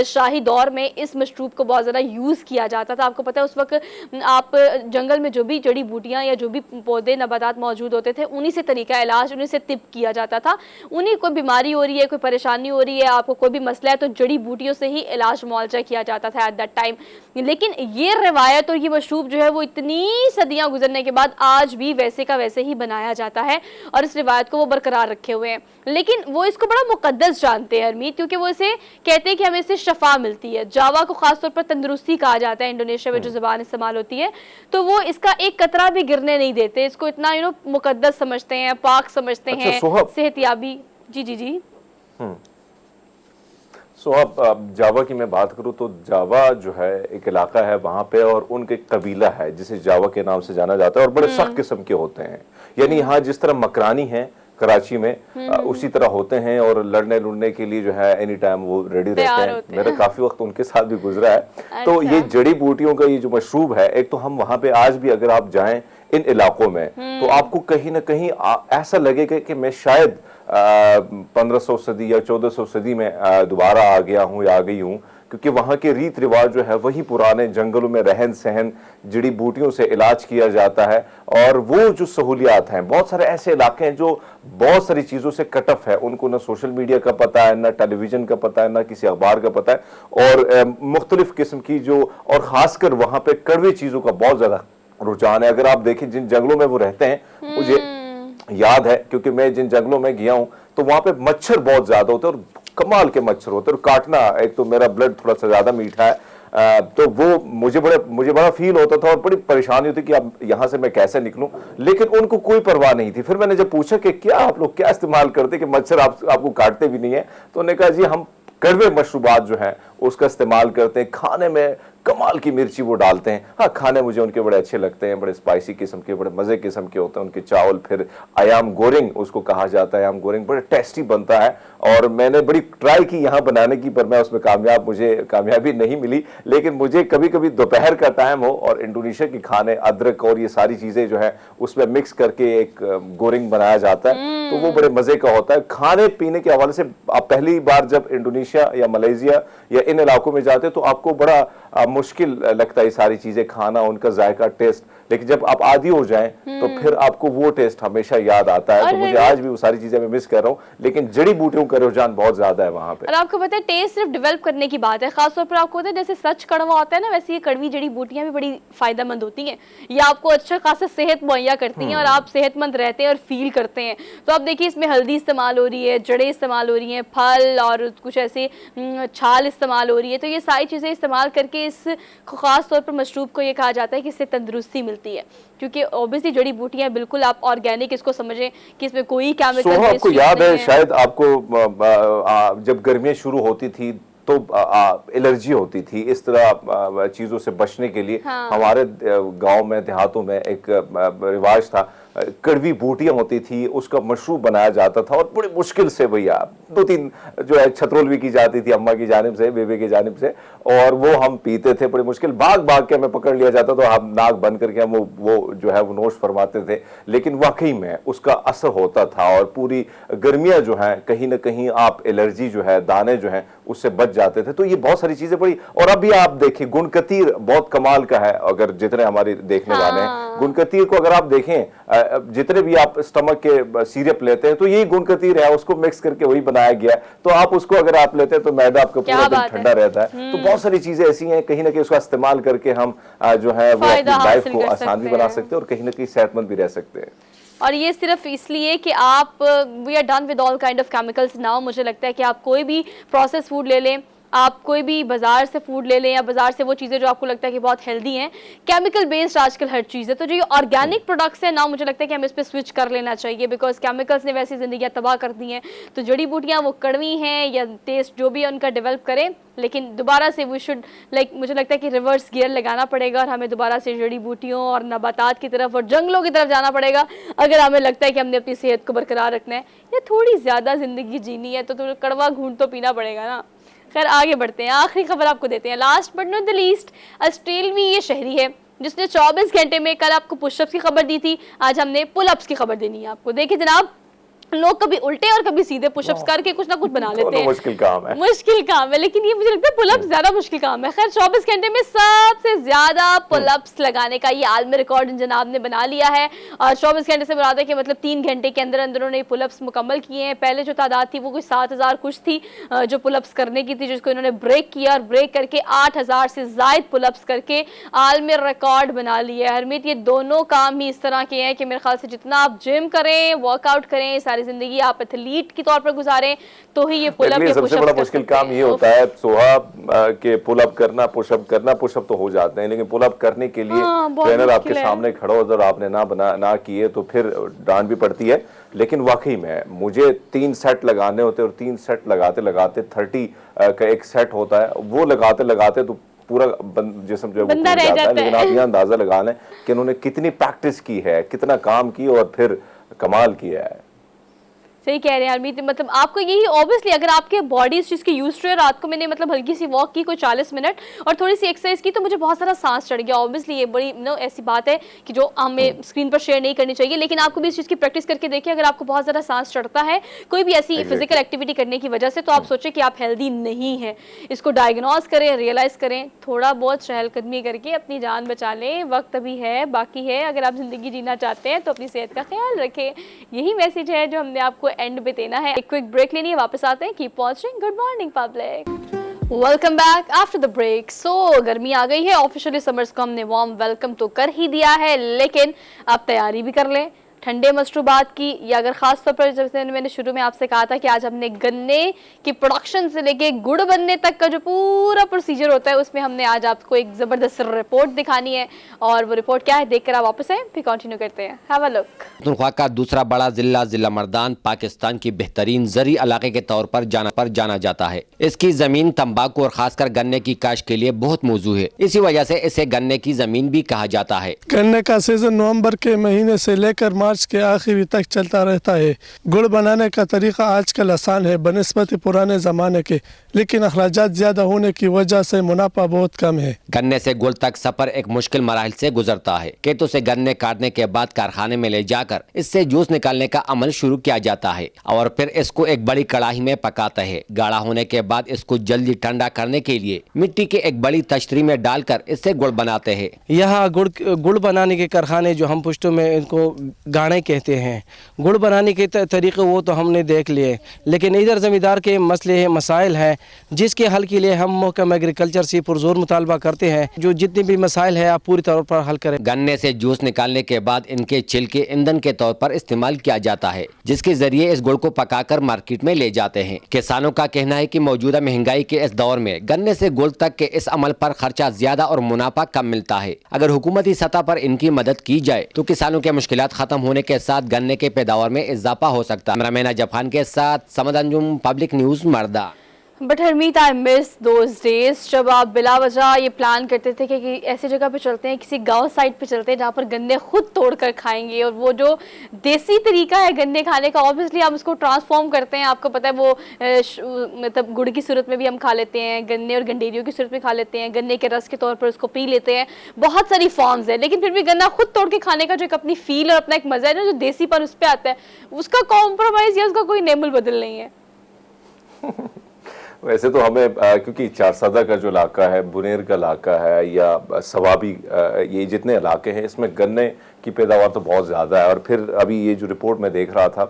शाही दौर में इस मशरूब को बहुत ज़्यादा यूज़ किया जाता था। आपको पता है उस वक्त आप जंगल में जो भी जड़ी बूटियाँ या जो भी पौधे नबातात मौजूद होते थे, उन्हीं से तरीका इलाज, उन्हीं से तिब किया जाता था। उन्हीं कोई बीमारी हो रही है, कोई परेशानी हो रही है, आपको कोई भी मसला है, तो जड़ी बूटियों से ही इलाज मुआवजा किया जाता था एट दैट टाइम। लेकिन ये रवायत और ये मशरूब जो है वो इतनी सदियां गुजरने के बाद आज भी वैसे का वैसे ही बनाया जाता है, और इस रिवायत को वो बरकरार रखे हुए हैं। लेकिन वो इसको बड़ा मुकद्दस जानते हैं हरमीत, क्योंकि वो इसे कहते हैं कि हमें इससे शफा मिलती है। जावा को खासतौर पर तंदुरुस्ती कहा जाता है इंडोनेशिया में जो ज़बान इस्तेमाल होती है, तो वो इसका एक कतरा भी गिरने नहीं देते। इसको इतना मुकद्दस समझते हैं, पाक समझते हैं, सेहतियाबी। जी जी जी। अब जावा की मैं बात करूं तो जावा जो है एक इलाका है वहां पे, और उनके कबीला है जिसे जावा के नाम से जाना जाता है, और बड़े सख्त किस्म के होते हैं। यानी यहाँ जिस तरह मकरानी है कराची में उसी तरह होते हैं, और लड़ने लुड़ने के लिए जो है एनी टाइम वो रेडी रहते हैं। मेरा काफी वक्त उनके साथ भी गुजरा है। तो ये जड़ी बूटियों का ये जो मशरूब है, एक तो हम वहां पे आज भी अगर आप जाएं इन इलाकों में तो आपको कहीं ना कहीं ऐसा लगेगा कि मैं शायद 1500 सदी या 1400 सदी में दोबारा आ गया हूँ या आ गई हूँ, क्योंकि वहाँ के रीत रिवाज जो है वही पुराने जंगलों में रहन सहन, जड़ी बूटियों से इलाज किया जाता है। और वो जो सहूलियात हैं, बहुत सारे ऐसे इलाके हैं जो बहुत सारी चीज़ों से कटअफ है, उनको ना सोशल मीडिया का पता है, ना टेलीविज़न का पता है, ना किसी अखबार का पता है, और मुख्तलिफ किस्म की जो, और ख़ासकर वहाँ पे कड़वी चीज़ों का बहुत ज़्यादा रुझान है। अगर आप देखें जिन जंगलों में वो रहते हैं, मुझे याद है क्योंकि मैं जिन जंगलों में गया हूँ तो वहाँ पे मच्छर बहुत ज़्यादा होते हैं, और कमाल के मच्छर होते हैं, और काटना, एक तो मेरा ब्लड थोड़ा सा ज़्यादा मीठा है, तो वो मुझे बड़ा फील होता था, और बड़ी परेशानी होती कि अब यहाँ से मैं कैसे निकलूं। लेकिन उनको कोई परवाह नहीं थी। फिर मैंने जब पूछा कि क्या आप लोग क्या इस्तेमाल करते कि मच्छर आपको काटते भी नहीं है, तो उन्होंने कहा जी हम कड़वे मशरूबात जो हैं उसका इस्तेमाल करते हैं, खाने में कमाल की मिर्ची वो डालते हैं। हाँ, खाने मुझे उनके बड़े अच्छे लगते हैं, बड़े स्पाइसी किस्म के, बड़े मज़े किस्म के होते हैं उनके चावल। फिर आयाम गोरिंग उसको कहा जाता है, आयाम गोरिंग बड़े टेस्टी बनता है, और मैंने बड़ी ट्राई की यहाँ बनाने की, पर मैं उसमें मुझे कामयाबी नहीं मिली। लेकिन मुझे कभी कभी दोपहर का टाइम हो और इंडोनेशिया के खाने, अदरक और ये सारी चीज़ें जो है उसमें मिक्स करके एक गोरिंग बनाया जाता है, तो वो बड़े मज़े का होता है। खाने पीने के हवाले से आप पहली बार जब इंडोनेशिया या मलेशिया या इन इलाकों में जाते तो आपको बड़ा मुश्किल लगता है सारी चीज़ें खाना, उनका जायका, टेस्ट। लेकिन जब आप आदी हो जाएं तो फिर आपको वो टेस्ट हमेशा याद आता है। तो मुझे आज भी वो सारी चीजें मैं मिस कर रहा हूँ, लेकिन जड़ी बूटियों का रुझान बहुत ज्यादा है वहां पे। और आपको पता है टेस्ट सिर्फ डेवलप करने की बात है, खासतौर पर आपको पता है जैसे सच कड़वा होता है ना, वैसे ये कड़वी जड़ी बूटियां भी बड़ी फायदेमंद होती हैं। ये आपको अच्छा खासा सेहत मुहैया करती हैं और आप सेहतमंद रहते हैं और फील करते हैं। तो आप देखिए इसमें हल्दी इस्तेमाल हो रही है, जड़ें इस्तेमाल हो रही हैं, फल और कुछ ऐसे छाल इस्तेमाल हो रही है। तो ये सारी चीज़ें इस्तेमाल करके इस खास तौर पर मशरूब को ये कहा जाता है कि इससे तंदुरुस्ती मिलती है, क्योंकि ऑब्वियसली जड़ी बूटियां बिल्कुल आप ऑर्गेनिक इसको समझें कि इसमें कोई केमिकल आपको याद है शायद आपको जब गर्मियां शुरू होती थी तो एलर्जी होती थी, इस तरह चीजों से बचने के लिए हमारे गांव में देहातों में एक रिवाज था, कड़वी बूटियां होती थी, उसका मशरूब बनाया जाता था और बड़ी मुश्किल से भैया 2-3 जो है छतरोल की जाती थी अम्मा की जानिब से, बेबे की जानिब से, और वो हम पीते थे बड़ी मुश्किल, भाग भाग के हमें पकड़ लिया जाता तो हम नाक बंद करके हम वो जो है वो नोश फरमाते थे। लेकिन वाकई में उसका असर होता था और पूरी गर्मियां जो है कहीं ना कहीं आप एलर्जी जो है, दाने जो है उससे बच जाते थे। तो ये बहुत सारी चीजें बड़ी, और अभी आप देखिए गुणकतीर बहुत कमाल का है, अगर जितने हमारे देखने वाले हैं गुणकतीर को अगर आप देखें, जितने भी आप स्टमक के सिरप लेते हैं तो यही गुणकतीर है, उसको मिक्स करके वही बनाया गया है। तो आप उसको अगर आप लेते हैं तो मैदा आपका पूरा दिन ठंडा रहता है। तो बहुत सारी चीजें ऐसी हैं कहीं ना कहीं उसका इस्तेमाल करके हम जो है वो अपनी लाइफ को आसान भी बना सकते हैं और कहीं ना कहीं सेहतमंद भी रह सकते हैं। और ये सिर्फ इसलिए कि आप we are done with all kind of chemicals now. मुझे लगता है कि आप कोई भी प्रोसेस फूड ले लें, आप कोई भी बाजार से फूड ले लें या बाजार से वो चीज़ें जो आपको लगता है कि बहुत हेल्दी हैं, केमिकल बेस्ड आजकल हर चीज़ है। तो जो ये ऑर्गेनिक प्रोडक्ट्स हैं ना, मुझे लगता है कि हमें इस पर स्विच कर लेना चाहिए, बिकॉज केमिकल्स ने वैसी ज़िंदगियाँ तबाह कर दी हैं। तो जड़ी बूटियाँ वो कड़वी हैं या टेस्ट जो भी उनका डेवलप करें, लेकिन दोबारा से वी शुड मुझे लगता है कि रिवर्स गियर लगाना पड़ेगा और हमें दोबारा से जड़ी बूटियों और नबातात की तरफ और जंगलों की तरफ जाना पड़ेगा अगर हमें लगता है कि हमने अपनी सेहत को बरकरार रखना है या थोड़ी ज़्यादा ज़िंदगी जीनी है। तो थोड़ा कड़वा घूंट तो पीना पड़ेगा ना। खैर आगे बढ़ते हैं, आखिरी खबर आपको देते हैं, last but not the least. ऑस्ट्रेलवी ये शहरी है जिसने 24 घंटे में, कल आपको पुशअप्स की खबर दी थी, आज हमने पुलअप्स की खबर देनी है आपको। देखिए जनाब, लोग कभी उल्टे और कभी सीधे पुशअप्स करके कुछ ना कुछ बना लेते हैं। मुश्किल काम है, लेकिन ये मुझे लगता है पुलअप्स ज्यादा मुश्किल काम है। खैर 24 घंटे में सबसे ज्यादा पुलअप्स लगाने का ये आलमी रिकॉर्ड इन जनाब ने बना लिया है। और 24 घंटे से मुराद है कि मतलब 3 घंटे के अंदर अंदर उन्होंने पुलअप्स मुकम्मल किए हैं। पहले जो तादाद थी वो कुछ 7000 कुछ थी जो पुलअप्स करने की थी, जिसको इन्होंने ब्रेक किया और ब्रेक करके 8000 से जायद पुलअप्स करके आलमी रिकॉर्ड बना लिया है। हरमीत, ये दोनों काम ही इस तरह के हैं कि मेरे ख्याल से जितना आप जिम करें, वर्कआउट करें, सारी जिंदगी आप एथलीट के तौर पर गुजारें तो ही ये पुलअप या सबसे बड़ा मुश्किल काम ये होता है सोहा के पुलअप करना, पुशअप तो हो जाते हैं, लेकिन पुलअप करने के लिए ट्रेनर आपके सामने खड़ा हो और आपने ना किए तो फिर डांट भी पड़ती है। लेकिन वाकई में मुझे 3 सेट लगाने होते हैं और 3 सेट लगाते लगाते 30 का एक सेट होता है, वो लगाते लगाते तो पूरा जिस्म जो है वो जाता है। लेकिन आप यह अंदाजा लगा लें कि उन्होंने कितनी प्रैक्टिस की है, कितना काम की और फिर कमाल किया है। सही कह रहे हैं हरमीत, मतलब आपको यही ऑब्वियसली अगर आपके बॉडी इस चीज़ की यूज टू है, रात को मैंने मतलब हल्की सी वॉक की कोई 40 मिनट और थोड़ी सी एक्सरसाइज की तो मुझे बहुत सारा सांस चढ़ गया। ऑब्वियसली ये बड़ी ऐसी बात है कि जो हमें स्क्रीन पर शेयर नहीं करनी चाहिए, लेकिन आपको भी इस चीज़ की प्रैक्टिस करके देखिए, अगर आपको बहुत ज़्यादा सांस चढ़ता है कोई भी ऐसी फिजिकल एक्टिविटी करने की वजह से, तो आप सोचें कि आप हेल्दी नहीं है। इसको डायग्नोज करें, रियलाइज़ करें, थोड़ा बहुत चहलकदमी करके अपनी जान बचा लें। वक्त अभी है, बाकी है। अगर आप ज़िंदगी जीना चाहते हैं तो अपनी सेहत का ख्याल रखें। यही मैसेज है जो हमने आपको एंड पे देना है। एक क्विक ब्रेक लेनी है, वापस आते हैं। Keep watching good morning public, welcome back after the break. So गर्मी आ गई है, ऑफिशियली समर्स को हमने वार्म वेलकम तो कर ही दिया है, लेकिन आप तैयारी भी कर लें ठंडे मशरूबात की। या अगर खास तौर पर जैसे मैंने शुरू में आपसे कहा था कि आज हमने गन्ने की प्रोडक्शन से लेके गुड़ बनने तक का जो पूरा प्रोसीजर होता है, उसमें हमने आज आपको एक ज़बरदस्त रिपोर्ट दिखानी है। और वो रिपोर्ट क्या है देखकर आप वापस आए, फिर कंटिन्यू करते हैं। Have a look. पख्तूनख्वा का दूसरा बड़ा जिला मर्दान पाकिस्तान की बेहतरीन जरी इलाके के तौर पर जाना जाता है। इसकी जमीन तंबाकू और खासकर गन्ने की काश्त के लिए बहुत मौजू है, इसी वजह से इसे गन्ने की जमीन भी कहा जाता है। गन्ने का सीजन नवंबर के महीने से लेकर मार्च मार्च के आखिरी तक चलता रहता है। गुड़ बनाने का तरीका आजकल आसान है बनिस्बत पुराने ज़माने के, लेकिन अखराजात ज़्यादा होने की वजह से मुनाफा बहुत कम है। गन्ने से गुड़ तक सफर एक मुश्किल मराहिल से गुजरता है। खेतों से गन्ने काटने के बाद कारखाने में ले जाकर इससे जूस निकालने का अमल शुरू किया जाता है और फिर इसको एक बड़ी कड़ाही में पकाते हैं। गाढ़ा होने के बाद इसको जल्दी ठंडा करने के लिए मिट्टी के एक बड़ी तश्तरी में डालकर इससे गुड़ बनाते हैं। यहाँ गुड़ बनाने के कारखाने जो हम पुश्तों में इनको गाड़े कहते हैं, गुड़ बनाने के तरीके वो तो हमने देख लिए, लेकिन इधर ज़मींदार के मसले हैं, मसाइल हैं, जिसके हल के लिए हम महकमा एग्रीकल्चर से पुरजोर मुतालबा करते हैं जो जितने भी मसाइल है आप पूरी तौर पर हल करें। गन्ने से जूस निकालने के बाद इनके छिलके ईंधन के तौर पर इस्तेमाल किया जाता है, जिसके जरिए इस गुड़ को पकाकर मार्केट में ले जाते हैं। किसानों का कहना है कि मौजूदा महंगाई के इस दौर में गन्ने से गुड़ तक के इस अमल पर खर्चा ज्यादा और मुनाफा कम मिलता है। अगर हुकूमती सतह पर इनकी मदद की जाए तो किसानों के मुश्किलात खत्म होने के साथ गन्ने के पैदावार में इजाफा हो सकता है। कैमरामैन अजब खान के साथ समद अंजुम, पब्लिक न्यूज, मर्दा। But Harmeet, I miss those days जब आप बिला वजह ये प्लान करते थे कि ऐसी जगह पे चलते हैं, किसी गांव साइड पे चलते हैं जहाँ पर गन्ने खुद तोड़ कर खाएंगे। और वो जो देसी तरीका है गन्ने खाने का, ऑब्वियसली आप उसको ट्रांसफॉर्म करते हैं। आपको पता है वो मतलब गुड़ की सूरत में भी हम खा लेते हैं, गन्ने और गंडेरियों की सूरत में खा लेते हैं, गन्ने के रस के तौर पर उसको पी लेते हैं, बहुत सारी फॉर्म्स है। लेकिन फिर भी गन्ना खुद तोड़ के खाने का जो एक अपनी फील और अपना एक मज़ा है ना, जो देसीपन उस पर आता है, उसका कॉम्प्रोमाइज़ या उसका कोई नेमल बदल नहीं है। वैसे तो हमें क्योंकि चारसदा का जो इलाका है, बुनेर का इलाका है या सवाबी, ये जितने इलाके हैं इसमें गन्ने की पैदावार तो बहुत ज़्यादा है। और फिर अभी ये जो रिपोर्ट मैं देख रहा था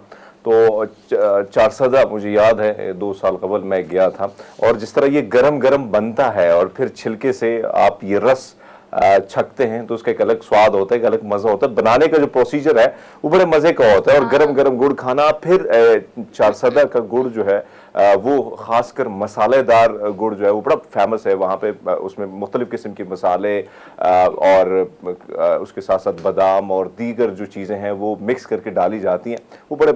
तो चारसदा मुझे याद है 2 साल कबल मैं गया था, और जिस तरह ये गरम गरम बनता है और फिर छिलके से आप ये रस छकते हैं तो उसका एक अलग स्वाद होता है, एक अलग मज़ा होता है। बनाने का जो प्रोसीजर है वो बड़े मज़े का होता है। और गरम गरम गुड़ खाना, फिर चारसदा का गुड़ जो है वो खासकर मसालेदार गुड़ जो है वो बड़ा फेमस है वहाँ पे। उसमें मुख्तलिफ़ किस्म के मसाले और उसके साथ साथ बादाम और दीगर जो चीज़ें हैं वो मिक्स करके डाली जाती हैं, वो बड़े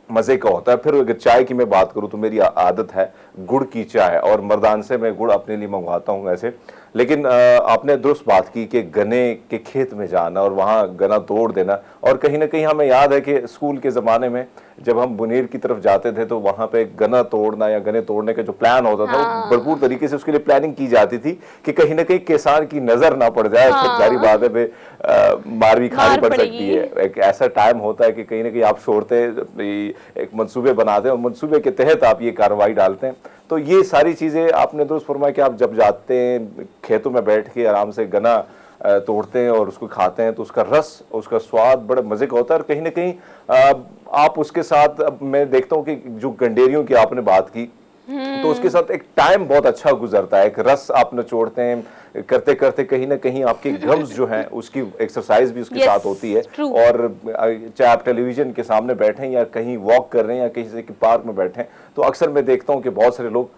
मज़े का होता है। फिर अगर चाय की मैं बात करूँ तो मेरी आदत है गुड़ की चाय, और मर्दान से मैं गुड़ अपने लिए मंगवाता हूँ ऐसे। लेकिन आपने दुरुस्त बात की कि गन्ने के खेत में जाना और वहाँ गन्ना तोड़ देना, और कहीं ना कहीं हमें याद है कि स्कूल के ज़माने में जब हम बुनेर की तरफ जाते थे तो वहाँ पे गन्ना तोड़ना या गन्ने तोड़ने का जो प्लान होता था वो भरपूर तरीके से उसके लिए प्लानिंग की जाती थी कि कहीं ना कहीं किसान की नज़र ना पड़ जाए। फिर जारी बात है मार भी खानी पड़ सकती है। एक ऐसा टाइम होता है कि कहीं ना कहीं आप छोड़ते एक मंसूबे बनाते हैं और मंसूबे के तहत आप ये कार्रवाई डालते हैं। तो ये सारी चीज़ें आपने दुरुस्त फरमाया कि आप जब जाते हैं खेतों में बैठ के आराम से गन्ना तोड़ते हैं और उसको खाते हैं तो उसका रस, उसका स्वाद बड़ा मज़े का होता है। और कहीं ना कहीं आप उसके साथ, अब मैं देखता हूँ कि जो गंडेरियों की आपने बात की तो उसके साथ एक टाइम बहुत अच्छा गुजरता है। एक रस आप निचोड़ते हैं, करते करते कहीं ना कहीं आपके गम्स जो हैं उसकी एक्सरसाइज भी उसके साथ होती है। और चाहे आप टेलीविजन के सामने बैठें या कहीं वॉक कर रहे हैं या किसी के पार्क में बैठें तो अक्सर मैं देखता हूँ कि बहुत सारे लोग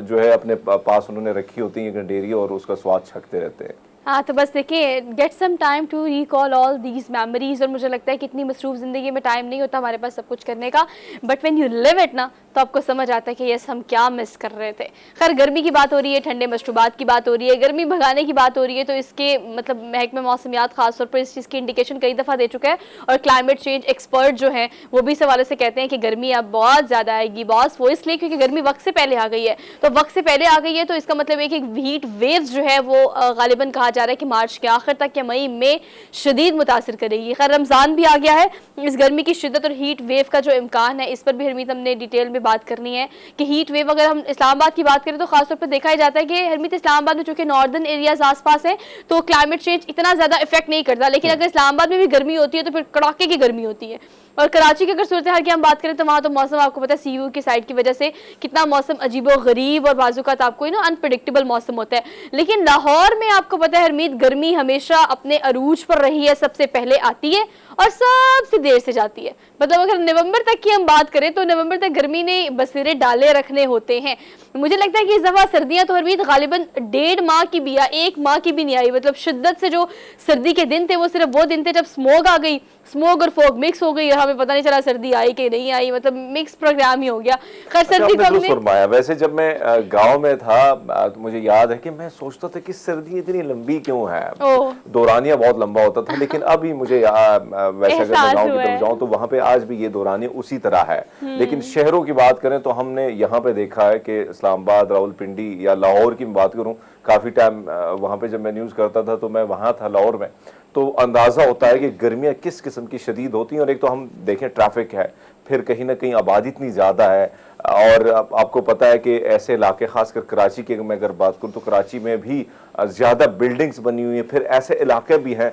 जो है अपने पास उन्होंने रखी होती है गंडेरी और उसका स्वाद छकते रहते हैं। हाँ, तो बस देखिए, get some time to recall all these memories. और मुझे लगता है कि इतनी मसरूफ ज़िंदगी में टाइम नहीं होता हमारे पास सब कुछ करने का, but when you live it ना तो आपको समझ आता है कि यस हम क्या मिस कर रहे थे। खैर, गर्मी की बात हो रही है, ठंडे मशरूबात की बात हो रही है, गर्मी भगाने की बात हो रही है, तो इसके मतलब महकमे मौसमियात खासतौर पर इस चीज़ की इंडिकेशन कई दफ़ा दे चुका है। और क्लाइमेट चेंज एक्सपर्ट जो हैं वो भी इस हवाले से कहते हैं कि गर्मी अब बहुत ज़्यादा आएगी। बॉस वो इसलिए क्योंकि गर्मी वक्त से पहले आ गई है, तो वक्त से पहले आ गई है तो इसका मतलब है कि हीट वेव्स जो है वो गालिबन कहा जा रहा है कि मार्च के आखिर तक या मई में शदीद मुतासिर करेगी। खैर, रमज़ान भी आ गया है, इस गर्मी की शिद्दत और हीट वेव का जो इम्कान है इस पर भी हरमीत हमने डिटेल में बात करनी है कि हीट वेव, अगर हम इस्लामाबाद की बात करें तो खासतौर पर देखा जाता है कि हरमीत इस्लामाबाद में चूंकि नॉर्दर्न एरियाज आसपास है तो क्लाइमेट चेंज इतना ज़्यादा इफेक्ट नहीं करता, लेकिन अगर इस्लामाबाद में भी गर्मी होती है तो फिर कड़ाके की गर्मी होती है। और कराची की अगर सूरत हाल की हम बात करें तो वहाँ तो मौसम आपको पता है सीयू की साइड की वजह से कितना मौसम अजीबो गरीब और बाजुकात आपको अनप्रेडिक्टेबल मौसम होता है। लेकिन लाहौर में आपको पता है हरमीत गर्मी हमेशा अपने अरूज पर रही है, सबसे पहले आती है और सबसे देर से जाती है। मतलब अगर नवंबर तक की हम बात करें तो नवंबर तक गर्मी ने बसेरे डाले रखने होते हैं। मुझे लगता है कि इस दफ़ा सर्दियाँ तो हरमीत गालिबन 1.5 माह की भी या 1 माह की भी नहीं आई। मतलब शिद्दत से जो सर्दी के दिन थे वो सिर्फ वो दिन थे जब स्मोग आ गई, स्मोग और फॉग मिक्स हो गई और हमें पता नहीं चला सर्दी आई कि नहीं आई, मतलब मिक्स प्रोग्राम ही हो गया। खैर, सर्दी को हमने वैसे जब मैं गांव में था तो मुझे याद है कि मैं सोचता था कि सर्दी इतनी लंबी यही क्यों है। ओह। दौरानिया बहुत लंबा होता था, लेकिन अभी मुझे वैसे अगर मैं गाँव की तरफ जाऊँ तो वहाँ पे आज भी ये दौरानिया उसी तरह है। लेकिन शहरों की बात करें तो हमने यहाँ पे देखा है कि इस्लामाबाद, रावलपिंडी या लाहौर की बात करूँ, काफ़ी टाइम वहाँ पे जब मैं न्यूज़ करता था तो मैं वहाँ था लाहौर में, तो अंदाज़ा होता है कि गर्मियाँ किस किस्म की शदीद होती हैं। और एक तो हम देखें ट्रैफिक है, फिर कहीं ना कहीं आबादी इतनी ज़्यादा है, और आपको पता है कि ऐसे इलाके, खासकर कराची की मैं अगर बात करूँ तो कराची में भी ज़्यादा बिल्डिंग्स बनी हुई हैं। फिर ऐसे इलाके भी हैं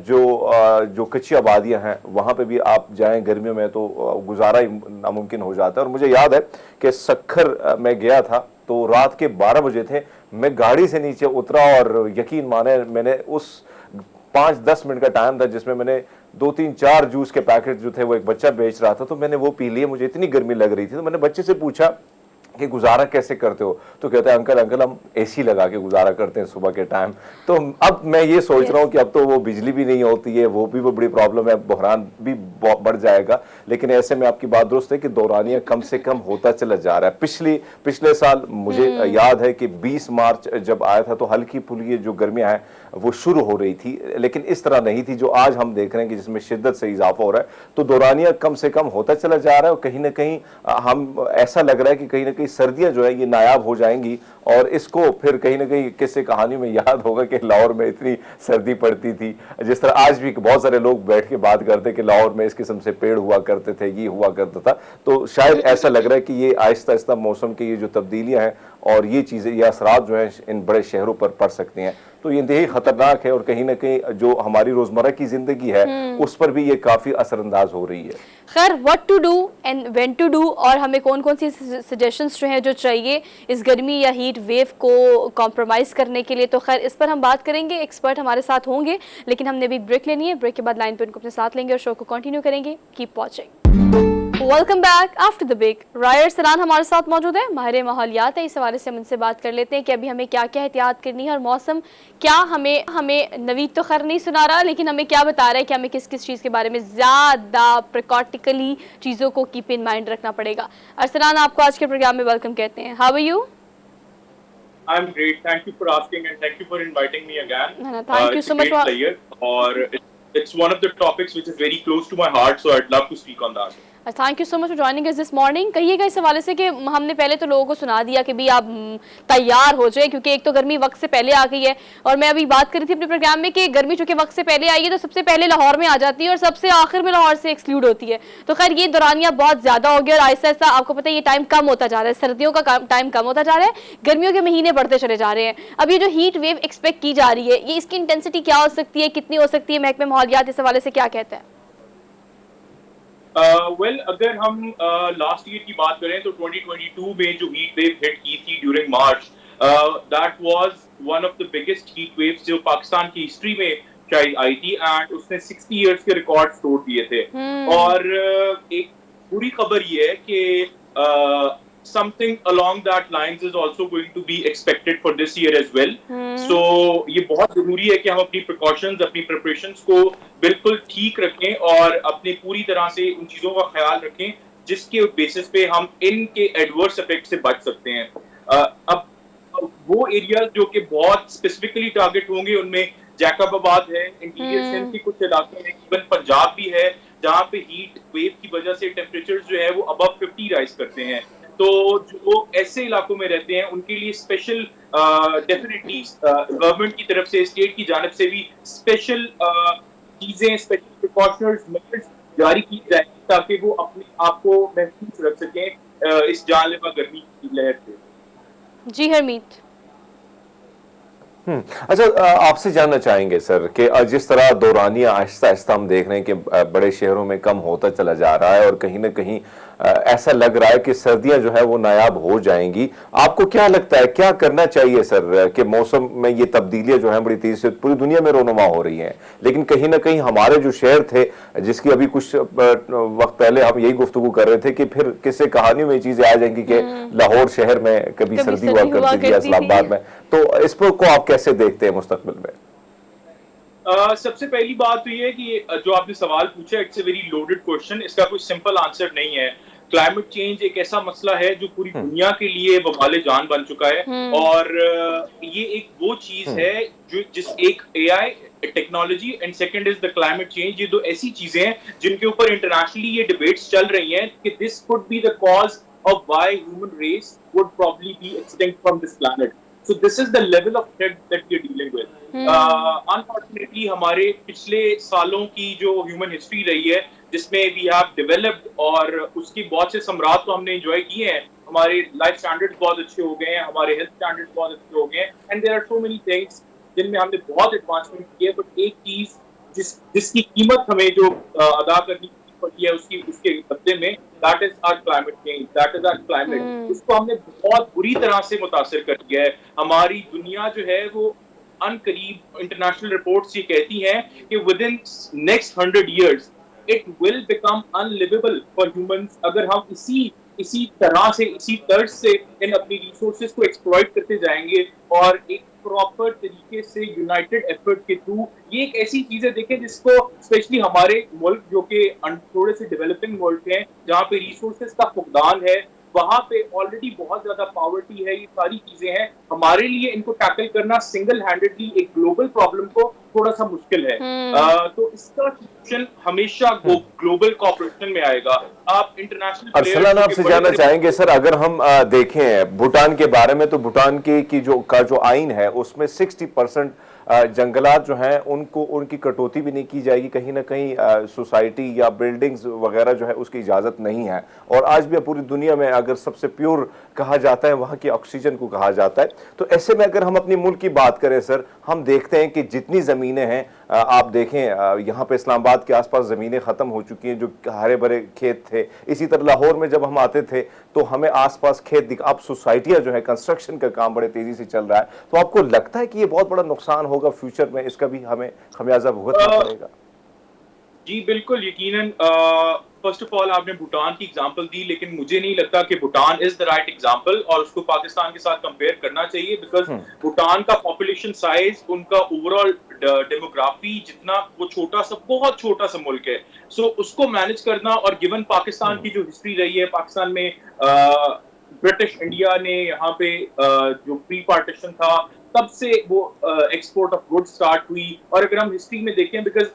जो कच्ची आबादियाँ हैं, वहाँ पे भी आप जाएं गर्मियों में तो गुजारा ही नामुमकिन हो जाता है। और मुझे याद है कि सक्खर में गया था तो रात के 12 बजे थे, मैं गाड़ी से नीचे उतरा और यकीन माने मैंने उस 5-10 मिनट का टाइम था जिसमें मैंने 2-3-4 जूस के पैकेट जो थे वो एक बच्चा बेच रहा था तो मैंने वो पी लिए। मुझे इतनी गर्मी लग रही थी तो मैंने बच्चे से पूछा कि गुजारा कैसे करते हो, तो कहते हैं अंकल हम एसी लगा के गुजारा करते हैं सुबह के टाइम। तो अब मैं ये सोच रहा हूँ कि अब तो वो बिजली भी नहीं होती है, वो भी बड़ी प्रॉब्लम है, बहरान भी बढ़ जाएगा। लेकिन ऐसे में आपकी बात दुरुस्त है कि दौरानिया कम से कम होता चला जा रहा है। पिछले साल मुझे याद है कि 20 मार्च जब आया था तो हल्की फुल्की जो गर्मियां हैं वो शुरू हो रही थी, लेकिन इस तरह नहीं थी जो आज हम देख रहे हैं कि जिसमें शिद्दत से इजाफा हो रहा है। तो दौरानिया कम से कम होता चला जा रहा है और कहीं ना कहीं हम ऐसा लग रहा है कि कहीं ना कहीं सर्दियां जो है ये नायाब हो जाएंगी। और इसको फिर कहीं ना कहीं किस्से कहानी में याद होगा कि लाहौर में इतनी सर्दी पड़ती थी, जिस तरह आज भी बहुत सारे लोग बैठ के बात करते कि लाहौर में इस किस्म से पेड़ हुआ करते थे, ये हुआ करता था। तो शायद ऐसा लग रहा है कि ये आहिस्ता आहिस्ता मौसम की ये जो तब्दीलियां हैं और ये चीज़ें, ये असरात जो हैं इन बड़े शहरों पर पड़ सकती हैं। तो ये इंतहाई खतरनाक है और कहीं ना कहीं जो हमारी रोजमर्रा की जिंदगी है उस पर भी ये काफी असरअंदाज हो रही है। खैर, what to do and when to do, और हमें कौन कौन सी सजेशंस जो हैं जो चाहिए इस गर्मी या हीट वेव को कॉम्प्रोमाइज़ करने के लिए, तो खैर इस पर हम बात करेंगे, एक्सपर्ट हमारे साथ होंगे। लेकिन हमने भी ब्रेक लेनी है, ब्रेक के बाद लाइन पे उनको अपने साथ लेंगे और शो को कंटिन्यू करेंगे। Keep watching. Welcome back after the break. रायर सलान हमारे साथ मौजूद है, माहिर माहौलियात है। इस हवाले से हम उनसे बात कर लेते हैं कि अभी हमें क्या क्या एहतियात करनी है और मौसम क्या हमें नवीद तो खैर नहीं सुना रहा, लेकिन हमें क्या बता रहा है कि हमें किस किस चीज़ के बारे में ज़्यादा प्रिकॉटिकली चीज़ों को कीप इन माइंड रखना पड़ेगा। अरसलान, आपको आज के प्रोग्राम में वेलकम कहते हैं। How are you? I'm great. Thank you for asking and thank you for inviting me again. Thank you so much. Or it's one of the topics which is very close to my heart, so I'd love to speak on that. Thank you so much for joining us this morning. कहिएगा इस हवाले से कि हमने पहले तो लोगों को सुना दिया कि भी आप तैयार हो जाए, क्योंकि एक तो गर्मी वक्त से पहले आ गई है, और मैं अभी बात कर रही थी अपने प्रोग्राम में कि गर्मी चूंकि वक्त से पहले आई है तो सबसे पहले लाहौर में आ जाती है और सबसे आखिर में लाहौर से एक्सक्लूड होती है। तो खैर ये दौरानिया बहुत ज़्यादा हो गया और आहिस्ता आहिस्ता आपको पता है ये टाइम कम होता जा रहा है, सर्दियों का टाइम कम होता जा रहा है, गर्मियों के महीने बढ़ते चले जा रहे हैं। अब ये जो हीट वेव एक्सपेक्ट की जा रही है, ये इसकी इंटेंसिटी क्या हो सकती है, कितनी हो सकती है? महकमे माहौलियात इस हवाले से क्या कहते हैं? अगर हम लास्ट ईयर की बात करें तो 2022 में जो हीट वेव हिट की थी during March, that was one of the biggest heat waves जो पाकिस्तान की हिस्ट्री में शायद आई थी, एंड उसने 60 इयर्स के रिकॉर्ड तोड़ दिए थे। और एक बुरी खबर ये है कि something along that lines is also going to be expected for this year as well. So ये बहुत जरूरी है कि हम अपनी precautions, अपनी preparations को बिल्कुल ठीक रखें और अपने पूरी तरह से उन चीजों का ख्याल रखें जिसके बेसिस पे हम इनके एडवर्स इफेक्ट से बच सकते हैं। अब वो एरियाज जो कि बहुत स्पेसिफिकली टारगेट होंगे उनमें जैकबाबाद है, इंटीरियर सिंध के कुछ इलाके हैं, इवन पंजाब भी है, जहाँ पे हीट वेव की वजह से टेम्परेचर जो है वो अबव 50 राइज करते हैं। तो जो लोग ऐसे इलाकों में रहते हैं उनके लिए स्पेशल डेफिनेटली गवर्नमेंट की तरफ से, स्टेट की जानिब से भी स्पेशल चीजें, स्पेशल प्रिकॉशनर्स मेजर्स जारी की जाएगी ताकि वो अपने आप को महफूज रख सकें इस जानलेवा गर्मी की लहर से। जी हरमीत। अच्छा, आपसे जानना चाहेंगे सर कि जिस तरह दौरानिया आहिस्ता आहिस्ता हम देख रहे हैं कि बड़े शहरों में कम होता चला जा रहा है और कहीं ना कहीं ऐसा लग रहा है कि सर्दियां जो है वो नायाब हो जाएंगी, आपको क्या लगता है क्या करना चाहिए सर कि मौसम में ये तब्दीलियां जो हैं बड़ी तेजी से पूरी दुनिया में रोनुमा हो रही हैं, लेकिन कहीं ना कहीं हमारे जो शहर थे जिसकी अभी कुछ वक्त पहले हम यही गुफ्तगू कर रहे थे कि फिर किससे कहानियों में चीजें आ जाएंगी कि लाहौर शहर में कभी सर्दी हुआ करती थी, इस्लामाबाद में, तो इस पर को आप कैसे देखते हैं मुस्तकबिल में? सबसे पहली बात तो ये है कि जो आपने सवाल पूछा, it's a very loaded question, इसका कोई सिंपल आंसर नहीं है। क्लाइमेट चेंज एक ऐसा मसला है जो पूरी दुनिया के लिए वबाले जान बन चुका है और ये एक वो चीज है जो जिस एक AI technology and second is the climate change, ये दो ऐसी चीजें हैं जिनके ऊपर इंटरनेशनली ये डिबेट्स चल रही हैं कि this could be the cause of why human race would probably be extinct from this planet. So this is the level of threat that we are dealing with. Unfortunately, हमारे पिछले सालों की जो ह्यूमन हिस्ट्री रही है जिसमें we have developed और उसकी बहुत से सम्राट तो हमने enjoy किए हैं, हमारे लाइफ स्टैंडर्ड्स बहुत अच्छे हो गए हैं, हमारे हेल्थ स्टैंडर्ड्स बहुत अच्छे हो गए हैं, and there are so many things जिनमें हमने बहुत एडवांसमेंट की है, बट एक चीज जिसकी कीमत हमें जो अदा करनी पड़ी है उसके बदले में, that is our climate change, that is our climate. उसको हमने बहुत बुरी तरह से मुतासिर कर दिया है. हमारी दुनिया जो है वो अनकरीब इंटरनेशनल रिपोर्ट्स ये कहती हैं कि within next 100 years it will become unlivable for humans अगर हम इसी तरह से इसी तर्ज से इन अपनी रिसोर्सेज को एक्सप्लॉइट करते जाएंगे और एक प्रॉपर तरीके से यूनाइटेड एफर्ट के थ्रू. ये एक ऐसी चीज है, देखें, जिसको स्पेशली हमारे मुल्क जो कि थोड़े से डेवलपिंग मुल्क हैं जहाँ पे रिसोर्सेज का फुकदान है, वहां पे ऑलरेडी बहुत ज्यादा पॉवर्टी है, ये सारी चीजें हैं. हमारे लिए इनको टैकल करना सिंगल हैंडेडली एक ग्लोबल प्रॉब्लम को थोड़ा सा मुश्किल है. तो इसका सोल्यूशन हमेशा ग्लोबल कोऑपरेशन में आएगा. आप इंटरनेशनल अरसलान आपसे जानना चाहेंगे सर, अगर हम देखें भूटान के बारे में, तो भूटान की जो आइन है उसमें 60% जंगलात जो हैं उनको उनकी कटौती भी नहीं की जाएगी. कहीं ना कहीं सोसाइटी या बिल्डिंग्स वगैरह जो है उसकी इजाज़त नहीं है. और आज भी पूरी दुनिया में अगर सबसे प्योर कहा जाता है वहाँ की ऑक्सीजन को कहा जाता है. तो ऐसे में अगर हम अपनी मुल्क की बात करें सर, हम देखते हैं कि जितनी ज़मीनें हैं, आप देखें यहाँ पे इस्लामाबाद के आसपास ज़मीनें ख़त्म हो चुकी हैं जो हरे भरे खेत थे. इसी तरह लाहौर में जब हम आते थे तो हमें आसपास खेत अब सोसाइटियाँ जो है कंस्ट्रक्शन का काम बड़े तेज़ी से चल रहा है. तो आपको लगता है कि ये बहुत बड़ा नुकसान होगा फ्यूचर में, इसका भी हमें खमियाजा भुगतना पड़ेगा? जी बिल्कुल, यकीनन. फर्स्ट ऑफ ऑल आपने भूटान की एग्जांपल दी, लेकिन मुझे नहीं लगता कि Bhutan is the right example और उसको पाकिस्तान के साथ कंपेयर करना चाहिए, बिकॉज भूटान का पॉपुलेशन साइज, उनका ओवरऑल डेमोग्राफी, जितना वो बहुत छोटा सा मुल्क है. सो उसको मैनेज करना, और गिवन पाकिस्तान की जो हिस्ट्री रही है, पाकिस्तान में ब्रिटिश इंडिया ने यहाँ पे जो प्री पार्टीशन था तब से वो एक्सपोर्ट ऑफ गुड्स स्टार्ट हुई. और अगर हम हिस्ट्री में देखें, because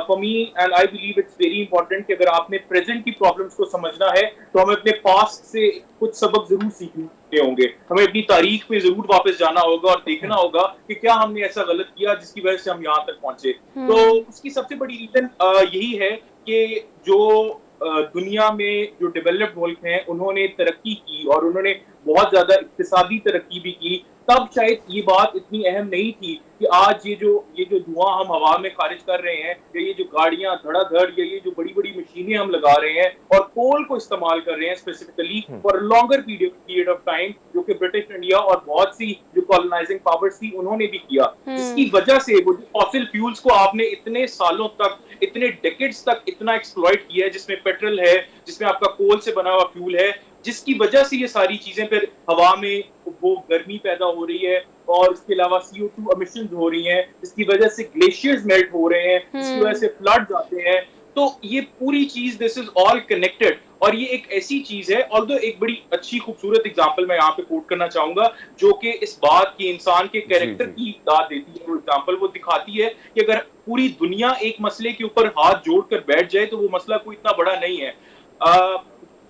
for me and I believe it's very important कि अगर आपने प्रेजेंट की प्रॉब्लम्स को समझना है तो हमें अपने पास्ट से कुछ सबक जरूर सीखने होंगे. हमें अपनी तारीख में जरूर वापस जाना होगा और देखना होगा कि क्या हमने ऐसा गलत किया जिसकी वजह से हम यहाँ तक पहुंचे. तो उसकी सबसे बड़ी रीजन यही है कि जो दुनिया में जो डेवलप्ड मुल्क हैं उन्होंने तरक्की की और उन्होंने बहुत ज्यादा इक्तिसादी तरक्की भी की. तब शायद ये बात इतनी अहम नहीं थी कि आज ये जो धुआं हम हवा में खारिज कर रहे हैं, या ये जो गाड़ियां धड़ाधड़, या ये जो बड़ी बड़ी मशीनें हम लगा रहे हैं और कोल को इस्तेमाल कर रहे हैं specifically for longer period of time, जो कि ब्रिटिश इंडिया और बहुत सी जो कॉलोनाइजिंग पावर्स थी उन्होंने भी किया. जिसकी वजह से वो फॉसिल फ्यूल्स को आपने इतने सालों तक, इतने डेकेड्स तक इतना एक्सप्लॉइट किया है, जिसमें पेट्रोल है, जिसमें आपका कोल से बना हुआ फ्यूल है, जिसकी वजह से ये सारी चीजें फिर हवा में वो गर्मी पैदा हो रही है और इसके अलावा CO2 एमिशंस हो रही हैं, जिसकी वजह से ग्लेशियर्स मेल्ट हो रहे हैं, जिसकी वजह से फ्लड्स आते हैं. तो ये पूरी चीज, दिस इज ऑल कनेक्टेड. और ये एक ऐसी चीज है, ऑल्दो एक बड़ी अच्छी खूबसूरत एग्जांपल मैं यहाँ पे कोट करना चाहूंगा जो कि इस बात की, इंसान के कैरेक्टर की दाद देती है. वो एग्जांपल वो दिखाती है कि अगर पूरी दुनिया एक मसले के ऊपर हाथ जोड़कर बैठ जाए तो वो मसला कोई इतना बड़ा नहीं है.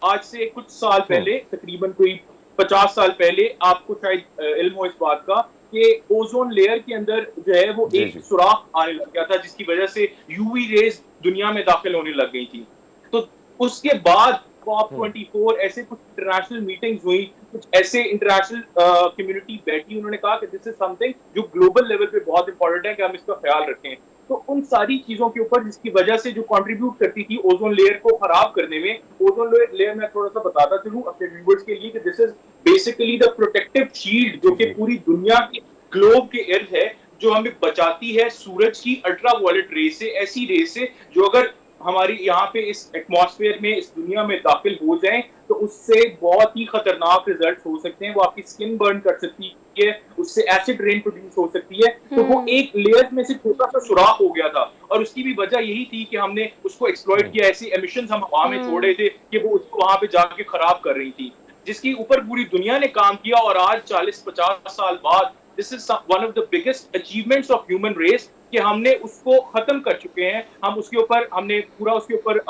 आज से कुछ साल पहले, तकरीबन कोई 50 साल पहले, आपको शायद इल्म हो इस बात का कि ओजोन लेयर के अंदर जो है वो एक सुराख आने लग गया था, जिसकी वजह से यूवी रेज दुनिया में दाखिल होने लग गई थी. तो उसके बाद COP24 ऐसे कुछ इंटरनेशनल मीटिंग्स हुई, कुछ ऐसे इंटरनेशनल कम्युनिटी बैठी, उन्होंने कहा कि दिस इज समथिंग जो ग्लोबल लेवल पे बहुत इंपॉर्टेंट है कि हम इसका ख्याल रखें. तो उन सारी चीजों के ऊपर जिसकी वजह से जो कंट्रीब्यूट करती थी ओजोन लेयर को खराब करने में, ओजोन लेयर मैं थोड़ा सा बताता चलूं अपने व्यूअर्स के लिए कि this is basically the protective shield जो कि पूरी दुनिया के ग्लोब के इर्द है, जो हमें बचाती है सूरज की अल्ट्रावायलेट रे से, ऐसी रे से जो अगर हमारी यहाँ पे इस एटमॉस्फेयर में, इस दुनिया में दाखिल हो जाएं तो तो उससे बहुत ही खतरनाक रिजल्ट हो सकते हैं। वो आपकी स्किन बर्न कर सकती है, उससे एसिड रेन प्रोड्यूस हो सकती है। तो वो एक लेयर में से छोटा सा सुराख हो गया था और उसकी भी वजह यही थी कि हमने उसको एक्सप्लॉइट किया। ऐसी एमिशंस हम हवा में छोड़ रहे थे कि वो उसको वहां पे जाके खराब कर रही थी, जिसके ऊपर पूरी दुनिया ने काम किया। और आज 40-50 साल बाद this is one of the biggest achievements of human race कि हमने उसको खत्म कर चुके हैं। हम उसके ऊपर हमने पूरा उसके ऊपर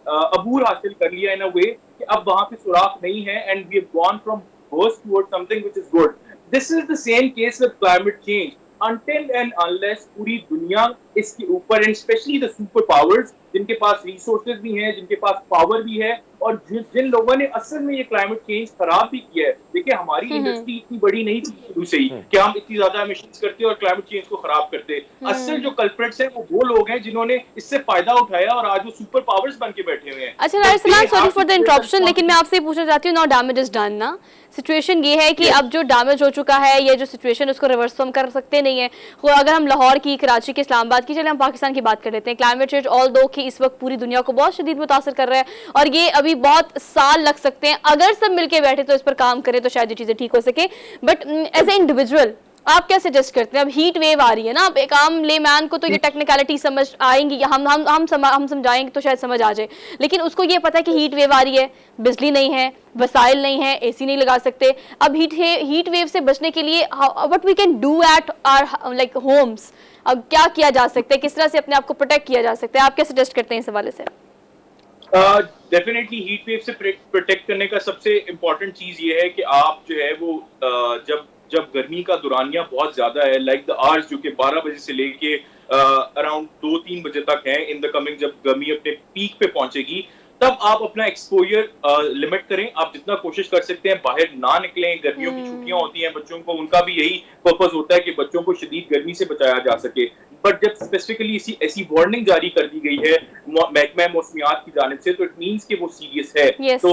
अबूर हासिल कर लिया इन अ वे कि अब वहां पे सुराख नहीं है and we have gone from worse towards something which is good. This is the same case with climate change. Until and unless पूरी दुनिया इसके ऊपर and specially the super powers जिनके पास रिसोर्सेज भी हैं, जिनके पास पावर भी है और जिन लोगों ने असल में ये क्लाइमेट चेंज खराब भी किया है। देखिए हमारी इंडस्ट्री इतनी बड़ी नहीं थी शुरू से ही कि हम इतनी ज्यादा एमिशंस करते और क्लाइमेट चेंज को खराब करते। असल जो कल्प्रिट्स हैं वो लोग हैं जिन्होंने इससे फायदा उठाया और आज वो सुपर पावर्स बन के बैठे हुए हैं। अच्छा राइसलान, सॉरी फॉर द इंटरप्शन, लेकिन मैं आपसे पूछना चाहती हूँ, नाउ डैमेज इज डन ना। सिचुएशन ये है कि अब जो डैमेज हो चुका है, ये जो सिचुएशन उसको रिवर्स तो हम कर सकते नहीं है। अगर हम लाहौर की, कराची की, इस्लामाबाद की, चले हम पाकिस्तान की बात कर लेते हैं। क्लाइमेट चेंज ऑल दो कि इस वक्त पूरी दुनिया को बहुत शदीद मुतासर कर रहा है और ये अभी बहुत साल लग सकते हैं। अगर सब मिलके बैठे तो इस पर काम करें तो शायद ये चीजें ठीक हो सके। बट एज ए इंडिविजुअल आप क्या सजेस्ट करते हैं? अब हीट वेव आ रही है ना, अब एक आम लेमैन को तो ये टेक्निकलिटी समझ आएंगी, हम समझाएंगे तो शायद समझ आ जाए, लेकिन उसको ये पता है कि हीट वेव आ रही है, बिजली नहीं है, वसाइल नहीं है, एसी नहीं लगा सकते। अब हीट वेव से बचने के लिए what we can do at our like homes, अब क्या किया जा सकता है, किस तरह से अपने आप को प्रोटेक्ट किया जा सकता है? आप क्या सजेस्ट करते हैं इस हवाले से? डेफिनेटली हीट वेव से प्रोटेक्ट करने का सबसे इम्पोर्टेंट चीज ये है कि आप जो है वो जब गर्मी का दौरानिया बहुत ज्यादा है, लाइक द आवर्स जो कि 12 बजे से लेके अराउंड 2-3 बजे तक है इन द कमिंग, जब गर्मी अपने पीक पे पहुंचेगी, तब आप अपना एक्सपोजर लिमिट करें। आप जितना कोशिश कर सकते हैं बाहर ना निकलें। गर्मियों की छुट्टियां होती हैं बच्चों को, उनका भी यही पर्पस होता है कि बच्चों को शदीद गर्मी से बचाया जा सके। बट जब स्पेसिफिकली ऐसी वार्निंग जारी कर दी गई है महकमा मौसमियात की जानिब से, तो इट मींस कि वो सीरियस है। तो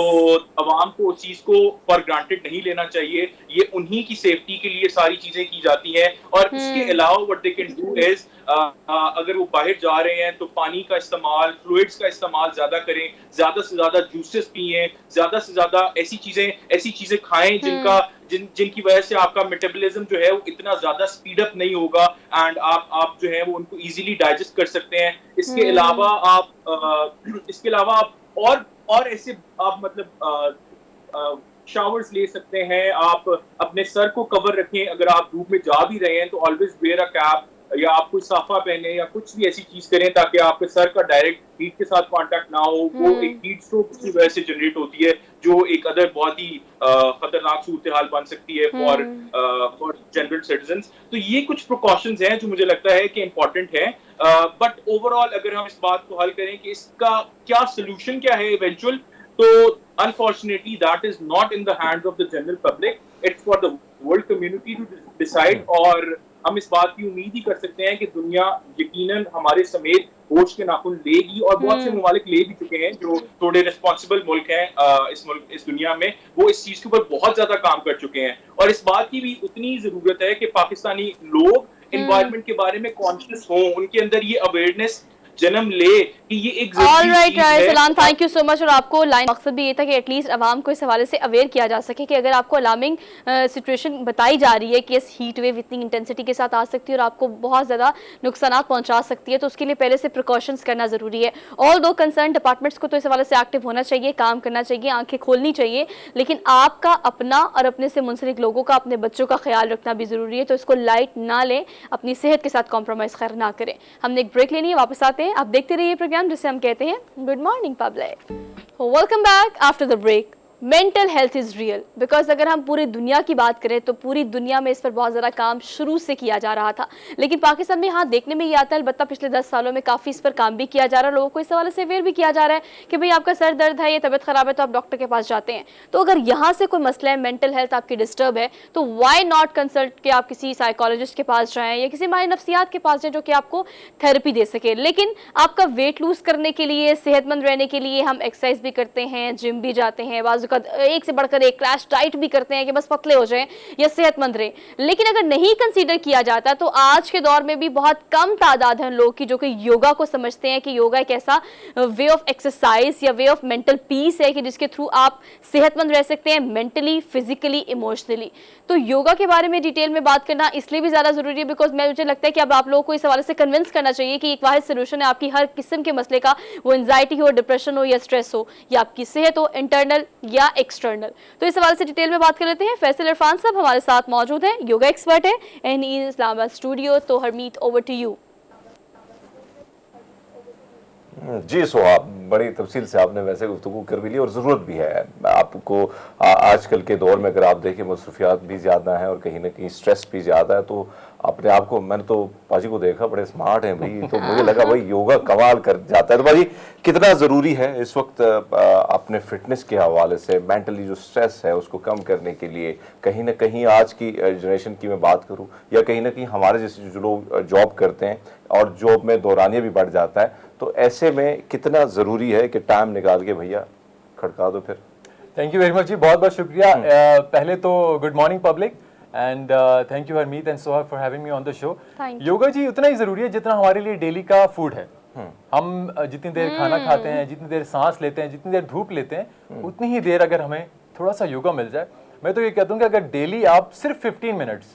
अवाम को उस चीज को फॉर ग्रांटेड नहीं लेना चाहिए। ये उन्हीं की सेफ्टी के लिए सारी चीजें की जाती हैं। और इसके अलावा what they can do is अगर वो बाहर जा रहे हैं तो पानी का इस्तेमाल, फ्लूइड्स का इस्तेमाल ज्यादा करें, ज्यादा से ज्यादा जूसेस पिएं, ज्यादा से ज्यादा ऐसी चीजें खाएं जिनकी वजह से आपका मेटाबॉलिज्म जो है वो इतना ज्यादा स्पीड अप नहीं होगा एंड आप जो है वो उनको इजीली डाइजेस्ट कर सकते हैं। इसके अलावा आप और ऐसे आप मतलब शावर्स ले सकते हैं। आप अपने सर को कवर रखें। अगर आप धूप में जा भी रहे हैं तो ऑलवेज वेयर अ कैप, या आप कोई साफा पहने या कुछ भी ऐसी चीज करें ताकि आपके सर का डायरेक्ट हीट के साथ कांटेक्ट ना हो। वो एक हीट स्ट्रोक की वजह से जनरेट होती है जो एक अदर बहुत ही खतरनाक सूरत हाल बन सकती है फॉर जनरल सिटीजन्स। तो ये कुछ प्रिकॉशंस हैं जो मुझे लगता है कि इम्पोर्टेंट है। बट ओवरऑल अगर हम इस बात को हल करें कि इसका क्या सोल्यूशन क्या है इवेंचुअल, तो unfortunately that is not in the hands of the general public, it's for the world community to decide. और हम इस बात की उम्मीद ही कर सकते हैं कि दुनिया यकीनन हमारे समेत होश के नाखून लेगी, और बहुत से ममालिक ले भी चुके हैं जो थोड़े रिस्पॉन्सिबल मुल्क हैं इस दुनिया में, वो इस चीज के ऊपर बहुत ज्यादा काम कर चुके हैं। और इस बात की भी उतनी जरूरत है कि पाकिस्तानी लोग एनवायरनमेंट के बारे में कॉन्शियस हों, उनके अंदर ये अवेयरनेस जन्म ले कि ये एक ऑलराइट राइसलान, थैंक यू सो मच। और आपको लाइन मकसद भी ये था कि एटलीस्ट आवाम को इस हवाले से अवेयर किया जा सके कि अगर आपको अलार्मिंग सिचुएशन बताई जा रही है कि इस हीट वेव इतनी इंटेंसिटी के साथ आ सकती है और आपको बहुत ज़्यादा नुकसान पहुंचा सकती है, तो उसके लिए पहले से प्रिकॉशंस करना ज़रूरी है। ऑल दो कंसर्न डिपार्टमेंट्स को तो इस हवाले से एक्टिव होना चाहिए, काम करना चाहिए, आंखें खोलनी चाहिए, लेकिन आपका अपना और अपने से मुंसलिक लोगों का, अपने बच्चों का ख्याल रखना भी ज़रूरी है। तो इसको लाइट ना लें, अपनी सेहत के साथ कॉम्प्रोमाइज़ खैर ना करें। हमने एक ब्रेक लेनी है, वापस आते हैं। आप देखते रहिए प्रोग्राम जिसे हम कहते हैं good morning public. Welcome back after the break. Mental health is real, because अगर हम पूरी दुनिया की बात करें तो पूरी दुनिया में इस पर बहुत ज़्यादा काम शुरू से किया जा रहा था, लेकिन पाकिस्तान में हाँ देखने में ये आता है, अलबत्ता पिछले 10 सालों में काफ़ी इस पर काम भी किया जा रहा है, लोगों को इस हवाले से अवेयर भी किया जा रहा है कि भाई आपका सर दर्द है, ये तबीयत ख़राब है तो आप डॉक्टर के पास जाते हैं। तो अगर यहाँ से कोई मसला है, मेंटल हेल्थ आपकी डिस्टर्ब है, तो वाई नॉट कंसल्ट के आप किसी साइकोलॉजिस्ट के पास जाएँ या किसी माहिर नफ्सियात के पास जाएँ जो कि आपको थेरेपी दे सके। लेकिन आपका वेट लूज़ करने के लिए, सेहतमंद रहने के लिए हम एक्सरसाइज भी करते हैं, जिम भी जाते हैं, बाज़ एक से बढ़कर एक क्रैश डाइट भी करते हैं कि बस पतले हो जाएं या सेहतमंद रहें, लेकिन अगर नहीं कंसीडर किया जाता तो आज के दौर में भी बहुत कम तादाद है लोग की जो कि योगा को समझते हैं कि योगा एक ऐसा वे ऑफ एक्सरसाइज या वे ऑफ मेंटल पीस है कि जिसके थ्रू आप सेहतमंद रह सकते हैं मेंटली, फिजिकली, इमोशनली। तो योगा के बारे में डिटेल में बात करना इसलिए भी ज़्यादा ज़रूरी है बिकॉज मुझे लगता है कि अब आप लोगों को इस हवाले से कन्विंस करना चाहिए कि एक वाहिद सोल्यूशन है आपकी हर किस्म के मसले का, वो एंजाइटी हो, डिप्रेशन हो या स्ट्रेस हो या आपकी सेहत हो, इंटरनल या एक्सटर्नल। तो इस हवाले से डिटेल में बात कर लेते हैं। फैसल इरफान साहब हमारे साथ मौजूद हैं, योगा एक्सपर्ट है एंड इन इस्लामाबाद स्टूडियो। तो हरमीत, ओवर टू यू। जी सोहाब, बड़ी तफसील से आपने वैसे गुफ्तगू कर भी ली और ज़रूरत भी है आपको। आजकल के दौर में अगर आप देखें मसरूफियात भी ज़्यादा हैं और कहीं ना कहीं स्ट्रेस भी ज़्यादा है, तो अपने आप को, मैंने तो पाजी को देखा बड़े स्मार्ट हैं भाई, तो मुझे लगा भाई योगा कमाल कर जाता है। तो भाई कितना ज़रूरी है इस वक्त अपने फिटनेस के हवाले से मेंटली जो स्ट्रेस है उसको कम करने के लिए? कहीं ना कहीं आज की जनरेशन की मैं बात करूँ या कहीं ना कहीं हमारे जैसे जो लोग जॉब करते हैं और जॉब में दौरानिया भी बढ़ जाता है, तो ऐसे में कितना ज़रूरी है कि टाइम निकाल के भैया खड़का दो फिर? थैंक यू वेरी मच जी, बहुत बहुत शुक्रिया। पहले तो good morning public and thank you Harmeet and Soha for having me on the show. Yoga जी उतना ही ज़रूरी है जितना हमारे लिए डेली का फूड है। हम जितनी देर खाना खाते हैं, जितनी देर सांस लेते हैं, जितनी देर धूप लेते हैं, उतनी ही देर अगर हमें थोड़ा सा योगा मिल जाए, मैं तो ये कहता हूँ कि अगर डेली आप सिर्फ 15 मिनट्स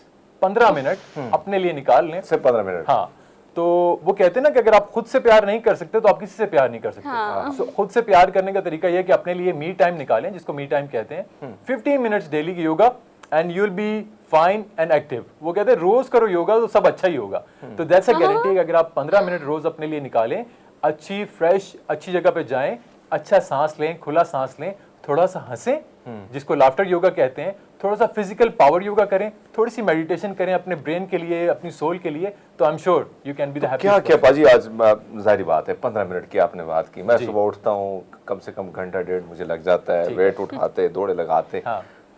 15 मिनट अपने लिए निकाल लें, सिर्फ 15 मिनट, हाँ, तो वो कहते हैं ना कि अगर आप खुद से प्यार नहीं कर सकते तो आप किसी से प्यार नहीं कर सकते। So, खुद से प्यार करने का तरीका यह है कि अपने लिए मी टाइम निकालें, जिसको मी टाइम कहते हैं। 15 मिनट्स डेली की yoga and you will be fine and active. वो कहते हैं रोज करो योगा तो सब अच्छा ही होगा। तो दैट्स अ गारंटी कि अगर आप 15 मिनट रोज अपने लिए निकालें, अच्छी फ्रेश अच्छी जगह पे जाएं, अच्छा सांस लें, खुला सांस लें, थोड़ा सा हंसें, जिसको लाफ्टर योगा कहते हैं, थोड़ा सा फिजिकल पावर योगा करें, थोड़ी सी मेडिटेशन करें अपने ब्रेन के लिए, अपनी सोल के लिए, तो I am sure you can be the happy. क्या क्या पाजी, आज जाहिर बात है 15 मिनट की आपने बात की। मैं सुबह उठता हूँ, कम से कम घंटा डेढ़ मुझे लग जाता है, वेट उठाते, दौड़े लगाते,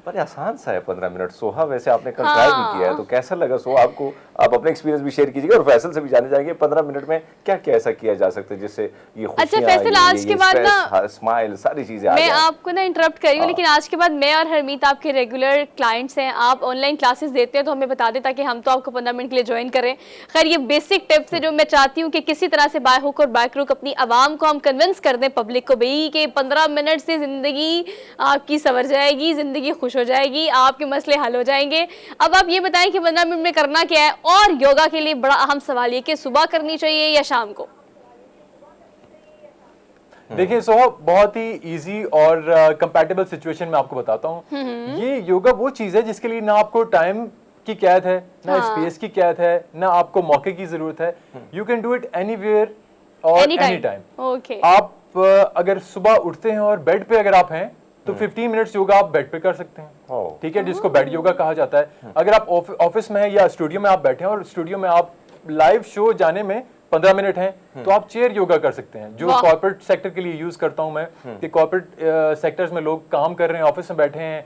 बड़े आसान सा है 15 मिनट। सोहा, वैसे आपने कल ट्राई भी किया है, तो कैसा लगा सोहा आपको? आप अपने एक्सपीरियंस भी शेयर कीजिएगा और फैसल से भी जाने जाएंगे 15 मिनट में क्या क्या ऐसा किया जा सकता है जिससे ये अच्छा फैसल, आज के बाद ना स्माइल सारी चीजें मैं आपको ना इंटरप्ट कर रही हूँ, लेकिन आज के बाद मैं और हरमीत आपके रेगुलर क्लाइंट्स हैं, आप ऑनलाइन क्लासेस देते हैं तो हमें बता दें ताकि हम तो आपको 15 मिनट के लिए ज्वाइन करें। खैर ये बेसिक टिप्स है जो मैं चाहती हूँ कि किसी तरह से बाय हुक और बाय क्रुक अपनी आवाम को हम कन्विंस कर दें, पब्लिक को भाई कि 15 मिनट से जिंदगी आपकी संवर जाएगी, जिंदगी खुश हो जाएगी, आपके मसले हल हो जाएंगे। अब आप ये बताएं कि 15 मिनट में करना क्या है, और योगा के लिए बड़ा अहम सवाल ये कि सुबह करनी चाहिए या शाम को? देखिए सोहा, बहुत ही इजी और कंपैटिबल सिचुएशन में आपको बताता हूँ। ये योगा वो चीज है जिसके लिए ना आपको टाइम की कैद है, ना स्पेस की कैद है, ना आपको मौके की जरूरत है। You can do it anywhere और एनी टाइम। आप अगर सुबह उठते हैं और बेड पे अगर आप हैं तो 15 मिनट्स योगा आप बेड पे कर सकते हैं, ठीक है, जिसको बेड योगा कहा जाता है। अगर आप ऑफिस में या स्टूडियो में आप बैठे हैं और स्टूडियो में आप लाइव शो जाने में 15 मिनट हैं, तो आप चेयर योगा कर सकते हैं, जो कॉर्पोरेट सेक्टर के लिए यूज करता हूं मैं, कि कॉर्पोरेट सेक्टर्स में लोग काम कर रहे हैं, ऑफिस में बैठे हैं,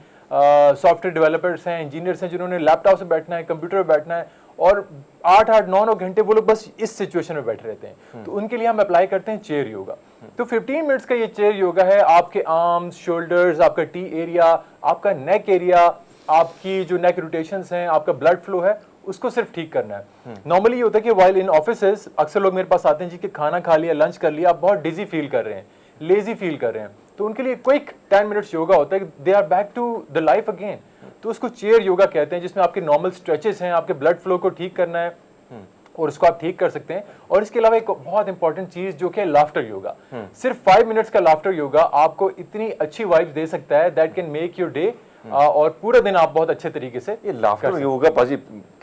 सॉफ्टवेयर डेवलपर्स हैं, इंजीनियर्स हैं, जिन्होंने लैपटॉप से बैठना है, कंप्यूटर पे बैठना है, और 8-8, 9-9 घंटे वो लोग बस इस सिचुएशन में बैठे रहते हैं, तो उनके लिए हम अप्लाई करते हैं चेयर योगा। तो 15 मिनट्स का ये चेयर योगा है। आपके आर्म्स, शोल्डर्स, आपका टी एरिया, आपका नेक एरिया, आपकी जो नेक रोटेशंस हैं, आपका ब्लड फ्लो है, उसको सिर्फ ठीक करना है। नॉर्मली ये होता है कि वाइल इन ऑफिसेस अक्सर लोग मेरे पास आते हैं जी कि खाना खा लिया, लंच कर लिया, आप बहुत डिजी फील कर रहे हैं, लेजी फील कर रहे हैं, तो उनके लिए क्विक 10 मिनट्स योगा होता है, they are back to the life again. तो उसको चेयर योगा कहते हैं, जिसमें आपके नॉर्मल स्ट्रेचेस हैं, आपके ब्लड फ्लो को ठीक करना है और उसको आप ठीक कर सकते हैं। और इसके अलावा एक बहुत इंपॉर्टेंट चीज जो कि लाफ्टर योगा, सिर्फ 5 मिनट्स का लाफ्टर योगा आपको इतनी अच्छी वाइब्स दे सकता है, that can make your day, और पूरा दिन आप बहुत अच्छे तरीके से ये लाफ्टर योगा पाजी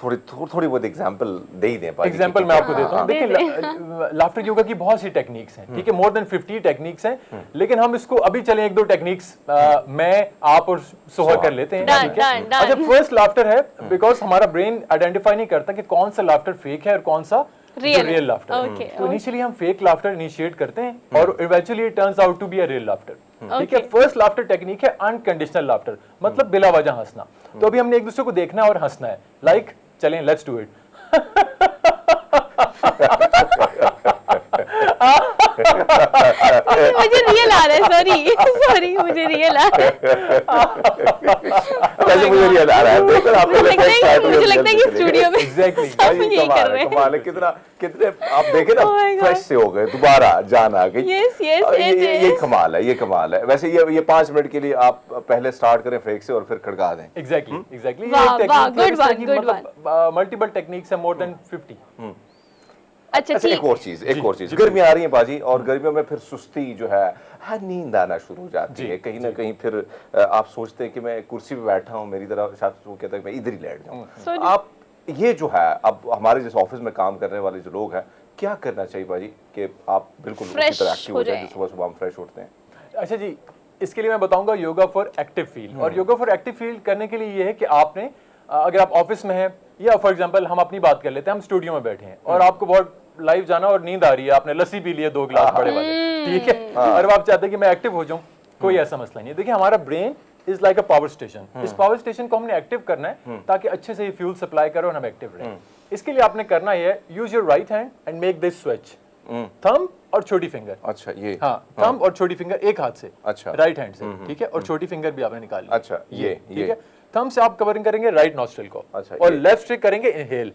थोड़ी बहुत एग्जांपल दे ही दें। एग्जांपल मैं आपको देता हूं। देखिए लाफ्टर योगा की बहुत सी टेक्निक्स हैं, ठीक है, मोर देन 50 टेक्निक्स हैं, लेकिन हम इसको अभी चलें 1-2 टेक्निक्स मैं, आप और सोहा कर लेते हैं, ठीक है। अच्छा, फर्स्ट लाफ्टर है, बिकॉज हमारा ब्रेन आइडेंटिफाई नहीं करता कि कौन सा लाफ्टर फेक है और कौन सा रियल लाफ्टर। तो इनिशियली हम फेक लाफ्टर इनिशिएट करते हैं और eventually it turns out to be a real laughter, ठीक है। फर्स्ट लाफ्टर टेक्निक है अनकंडीशनल लाफ्टर, मतलब बिला वजह हंसना। तो अभी हमने एक दूसरे को देखना है और हंसना है, लाइक चलें, लेट्स डू इट। मुझे रियल आ रहा है, सॉरी मुझे रियल आ रहा है। वैसे मुझे रियल आ रहा है, देखो आपको मुझे लगता है कि स्टूडियो में Exactly. सब यही कर रहे हैं। कमाल है, कितने आप देखे ना Oh my God. फ्रेश से हो गए, दोबारा जान आ गई। Yes, it ये is. कमाल है, ये कमाल है। वैसे ये 5 मिनट के लिए आप पहले स्टार्ट करें फेक से और फिर खड़का दें। एग्जैक्टली वाह, good one. मल्टीपल टेक्निक्स है, मोर देन 50। अच्छा अच्छा, ठीक। एक और चीज गर्मियां आ रही हैं बाजी, और गर्मियों में फिर सुस्ती जो है, नींद आना शुरू हो जाती है कहीं ना कहीं। फिर आप सोचते हैं कि मैं कुर्सी पे बैठा हूँ, मेरी तरह शायद वो कहता है मैं इधर ही लेट जाऊँ। आप ये जो है, अब हमारे जैसे ऑफिस में काम करने वाले जो लोग हैं, क्या करना चाहिए बाजी कि आप बिल्कुल उसी Fresh तरह एक्टिव हो हो जाए, जाएं। सुबह सुबह हम फ्रेश उठते हैं? अच्छा जी, इसके लिए मैं बताऊंगा योगा फॉर एक्टिव फील। और योगा फॉर एक्टिव फील करने के लिए ये है कि आपने, अगर आप ऑफिस में हैं, या फॉर एग्जांपल हम अपनी बात कर लेते हैं, हम स्टूडियो में बैठे हैं और आपको बहुत लाइव जाना और नींद आ रही है, आपने लस्सी पी ली है 2 गिलास बड़े वाले, ठीक है, और आप चाहते हैं कि मैं एक्टिव हो जाऊं, कोई ऐसा मसला नहीं है। देखिए, हमारा brain is like a power station. इस पावर स्टेशन को हमने एक्टिव करना है ताकि अच्छे से ये फ्यूल सप्लाई करो और हम एक्टिव रहें। इसके लिए आपने करना है, use your right hand and make this switch, thumb और छोटी फिंगर। अच्छा, ये थंब और छोटी फिंगर एक हाथ से, अच्छा, राइट हैंड से, ठीक है, और छोटी फिंगर भी आपने निकाल ली। अच्छा, ये ठीक है। थंब से आप कवरिंग करेंगे राइट नॉस्ट्रिल को, अच्छा, और लेफ्ट से करेंगे इनहेल।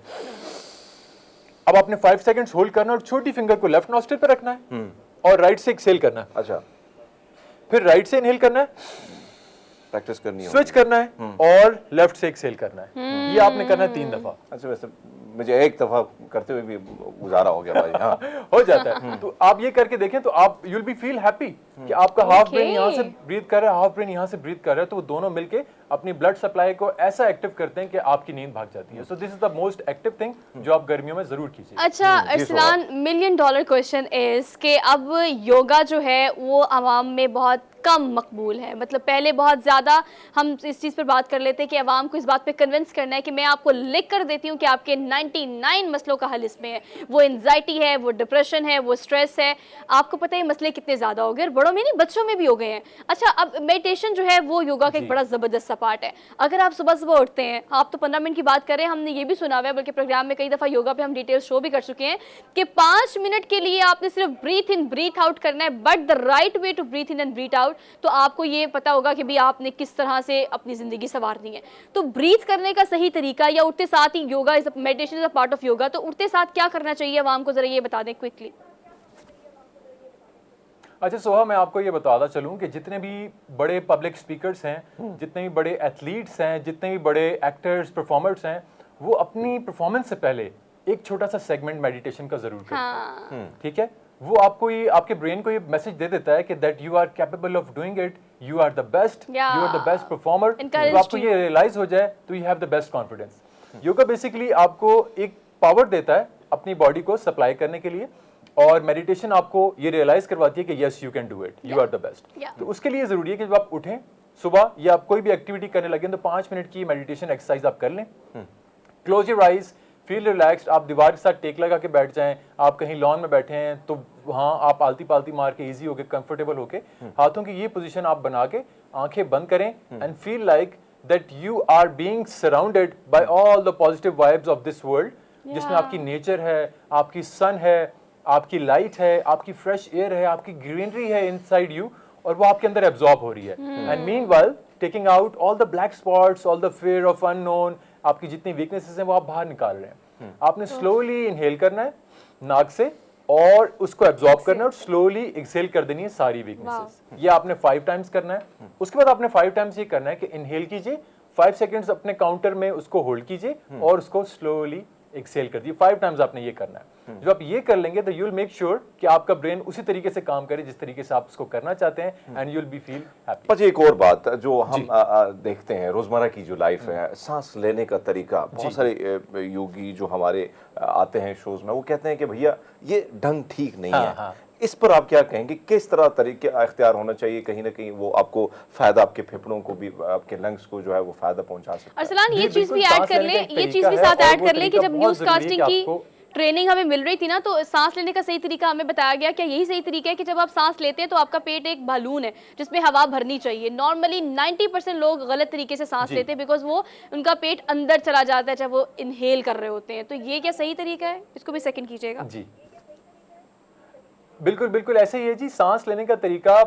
अब आपने 5 सेकंड्स होल्ड करना और छोटी फिंगर को लेफ्ट नॉस्ट्रिल पे रखना है और राइट से एक्सहेल करना है। अच्छा, फिर राइट से इनहेल करना है, प्रैक्टिस करनी है, स्विच करना है, और लेफ्ट से एक्सहेल करना है। ये आपने करना है 3 दफा। अच्छा, वैसे मुझे एक दफा करते हुए भी गुजारा हो गया भाई। हाँ, हो जाता है। तो आप ये करके देखें तो आप यूल बी फील हैप्पी कि आपका हाफ ब्रेन यहाँ से ब्रीथ कर रहा है, हाफ ब्रेन यहाँ से ब्रीथ कर रहा है, तो वो दोनों मिलके अपनी ब्लड सप्लाई को ऐसा एक्टिव करते हैं कि आपकी नींद भाग जाती है। So this is the most active thing जो आप गर्मियों में जरूर कीजिए। अच्छा अरसलान, $1 मिलियन क्वेश्चन इज कि अब योगा जो है वो आवाम में बहुत कम मकबूल है। मतलब पहले बहुत ज़्यादा हम इस चीज़ पर बात कर लेते हैं कि आवाम को इस बात पे कन्विंस करना है कि मैं आपको लिख कर देती हूँ कि आपके 99 मसलों का हल इसमें है। वो एंजाइटी है, वो डिप्रेशन है, वो स्ट्रेस है। आपको पता है ये मसले कितने ज़्यादा हो गए, और बड़ों में नहीं बच्चों में भी हो गए हैं। अच्छा, अब मेडिटेशन जो है वो योगा का एक बड़ा ज़बरदस्त सा पार्ट है। अगर आप सुबह सुबह उठते हैं, आप तो 15 मिनट की बात करें, हमने ये भी सुना हुआ है, बल्कि प्रोग्राम में कई दफ़ा योगा पे हम डिटेल शो भी कर चुके हैं कि 5 मिनट के लिए आपने सिर्फ ब्रीथ इन ब्रीथ आउट करना है, but the right way to breathe in and breathe out. तो आपको ये पता होगा कि भी आपने किस तरह से अपनी ज़िंदगी संवारनी है। तो ब्रीथ करने का सही तरीका, या उठते साथ ही yoga is meditation is a part of yoga, तो उठते साथ क्या करना चाहिए आवाम को, ज़रा ये बता दें क्विकली। अच्छा सोहा, मैं आपको ये बताता चलूं कि जितने भी बड़े पब्लिक स्पीकर्स हैं, जितने भी बड़े एथलीट्स हैं, जितने भी बड़े एक्टर्स, परफॉर्मर्स हैं, वो अपनी परफॉर्मेंस से पहले एक छोटा सा सेगमेंट मेडिटेशन का जरूर करते हैं। ठीक है, वो आपको ये, आपके ब्रेन को ये मैसेज दे देता है कि that you are capable of doing it, you are the best, you are the best performer. तो आपको ये रियलाइज हो जाए तो you have the best confidence. Yoga basically आपको एक पावर देता है अपनी बॉडी को सप्लाई करने के लिए, और मेडिटेशन आपको ये रियलाइज करवाती है कि yes you can do it, you are the best. तो उसके लिए जरूरी है कि जब आप उठें सुबह या आप कोई भी एक्टिविटी करने लगे तो 5 मिनट की मेडिटेशन एक्सरसाइज आप कर लें। Close your eyes, feel relaxed. आप दीवार के साथ टेक लगा के बैठ जाएं, आप कहीं लॉन में बैठे हैं तो वहाँ आप आलती पालती मार के इजी होके कंफर्टेबल होके हाथों की ये पोजीशन आप बना के आंखें बंद करें and feel like that you are being surrounded by all the positive vibes of this world, जिसमें आपकी नेचर है, आपकी सन है, आपकी लाइट है, आपकी फ्रेश एयर है, आपकी ग्रीनरी है इनसाइड यू, और वो आपके अंदर एब्जॉर्ब हो रही है। And meanwhile taking out all the black spots, all the fear of unknown, आपकी जितनी वीकनेसेस हैं वो आप बाहर निकाल रहे हैं। आपने स्लोली इनहेल करना है नाक से और उसको एब्जॉर्ब करना है, और स्लोली एक्सहेल कर देनी है सारी वीकनेसेस। ये आपने 5 टाइम्स करना है। उसके बाद आपने 5 टाइम्स ये करना है कि इनहेल कीजिए, 5 सेकंड्स अपने काउंटर में उसको होल्ड कीजिए और उसको स्लोली एक्सहेल कर दीजिए। 5 टाइम्स आपने ये करना है। जब आप ये कर लेंगे तो यू विल मेक श्योर कि आपका ब्रेन उसी तरीके से काम करे जिस तरीके से आप उसको करना चाहते हैं, and you will be feel happy. पर एक और बात जो हम देखते हैं रोजमर्रा की जो लाइफ है, सांस लेने का तरीका, बहुत सारे योगी जो हमारे आते हैं शोज में, वो कहते हैं कि भैया ये ढंग ठीक नहीं है। इस पर आप क्या कहेंगे, किस तरह तरीके अख्तियार होना चाहिए, कहीं ना कहीं वो आपको फायदा, आपके फेफड़ों को भी, आपके लंग्स को जो है वो फायदा पहुंचा सकता है। अरसलान, ये चीज भी ऐड कर ले, ये चीज भी साथ ऐड कर ले कि जब न्यूज कास्टिंग की ट्रेनिंग हमें मिल रही थी ना, तो सांस लेने का सही तरीका हमें बताया गया। क्या यही सही तरीका है कि जब आप सांस लेते हैं तो आपका पेट एक बालून है जिसमें हवा भरनी चाहिए। नॉर्मली 90% लोग गलत तरीके से सांस लेते हैं बिकॉज वो उनका पेट अंदर चला जाता है जब वो इनहेल कर रहे होते हैं। तो ये क्या सही तरीका है? इसको भी सेकंड कीजिएगा। जी, बिल्कुल बिल्कुल ऐसे ही है जी। सांस लेने का तरीका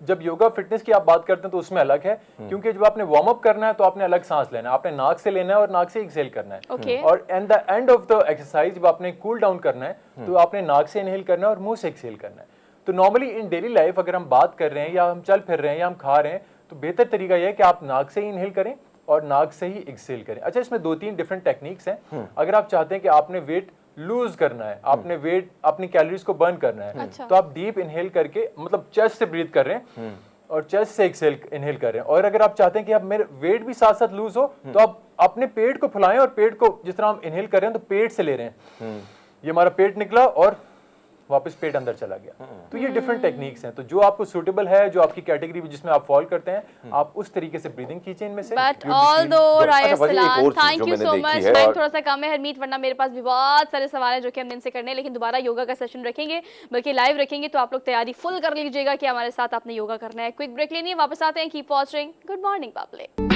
जब योगा फिटनेस की आप बात करते हैं तो उसमें अलग है, क्योंकि जब आपने वार्म अप करना है तो आपने अलग सांस लेना है, आपने नाक से लेना है और नाक से एक्सहेल करना है। Okay. और at the end of the exercise जब आपने कूल डाउन करना है तो आपने नाक से इनहेल करना है और मुंह से एक्सहेल करना है। तो नॉर्मली इन डेली लाइफ अगर हम बात कर रहे हैं या हम चल फिर रहे हैं या हम खा रहे हैं तो बेहतर तरीका यह है कि आप नाक से ही इनहेल करें और नाक से ही एक्सहेल करें। अच्छा, इसमें 2-3 डिफरेंट टेक्निक्स हैं। अगर आप चाहते हैं कि आपने वेट लूज करना है, आपने वेट अपनी कैलोरीज को बर्न करना है, तो आप डीप इनहेल करके मतलब चेस्ट से ब्रीथ कर रहे हैं और चेस्ट से एक्सहेल इनहेल कर रहे हैं। और अगर आप चाहते हैं कि आप मेरे वेट भी साथ साथ लूज हो तो आप अपने पेट को फुलाएं और पेट को जिस तरह हम इनहेल कर रहे हैं तो पेट से ले रहे हैं, ये हमारा पेट निकला और वापस पेट अंदर चला गया। तो ये डिफरेंट टेक्निक्स हैं, तो जो आपको सूटेबल है, जो आपकी कैटेगरी जिसमें आप फॉल करते हैं, आप उस तरीके से ब्रीदिंग खींचें इनमें से। बट ऑल्दो अच्छा, वही एक और चीज थैंक जो यू मैंने सो देखी मच। है टाइम और- थोड़ा सा कम है हरमीत, वरना मेरे पास भी बहुत सारे सवाल हैं जो कि हम दिन से करने हैं, लेकिन दोबारा योगा का सेशन रखेंगे, बल्कि लाइव रखेंगे, तो आप लोग तैयारी फुल कर लीजिएगा कि हमारे साथ आपने योगा करना है। क्विक ब्रेक लेनी है, वापस आते हैं। Keep watching good morning public.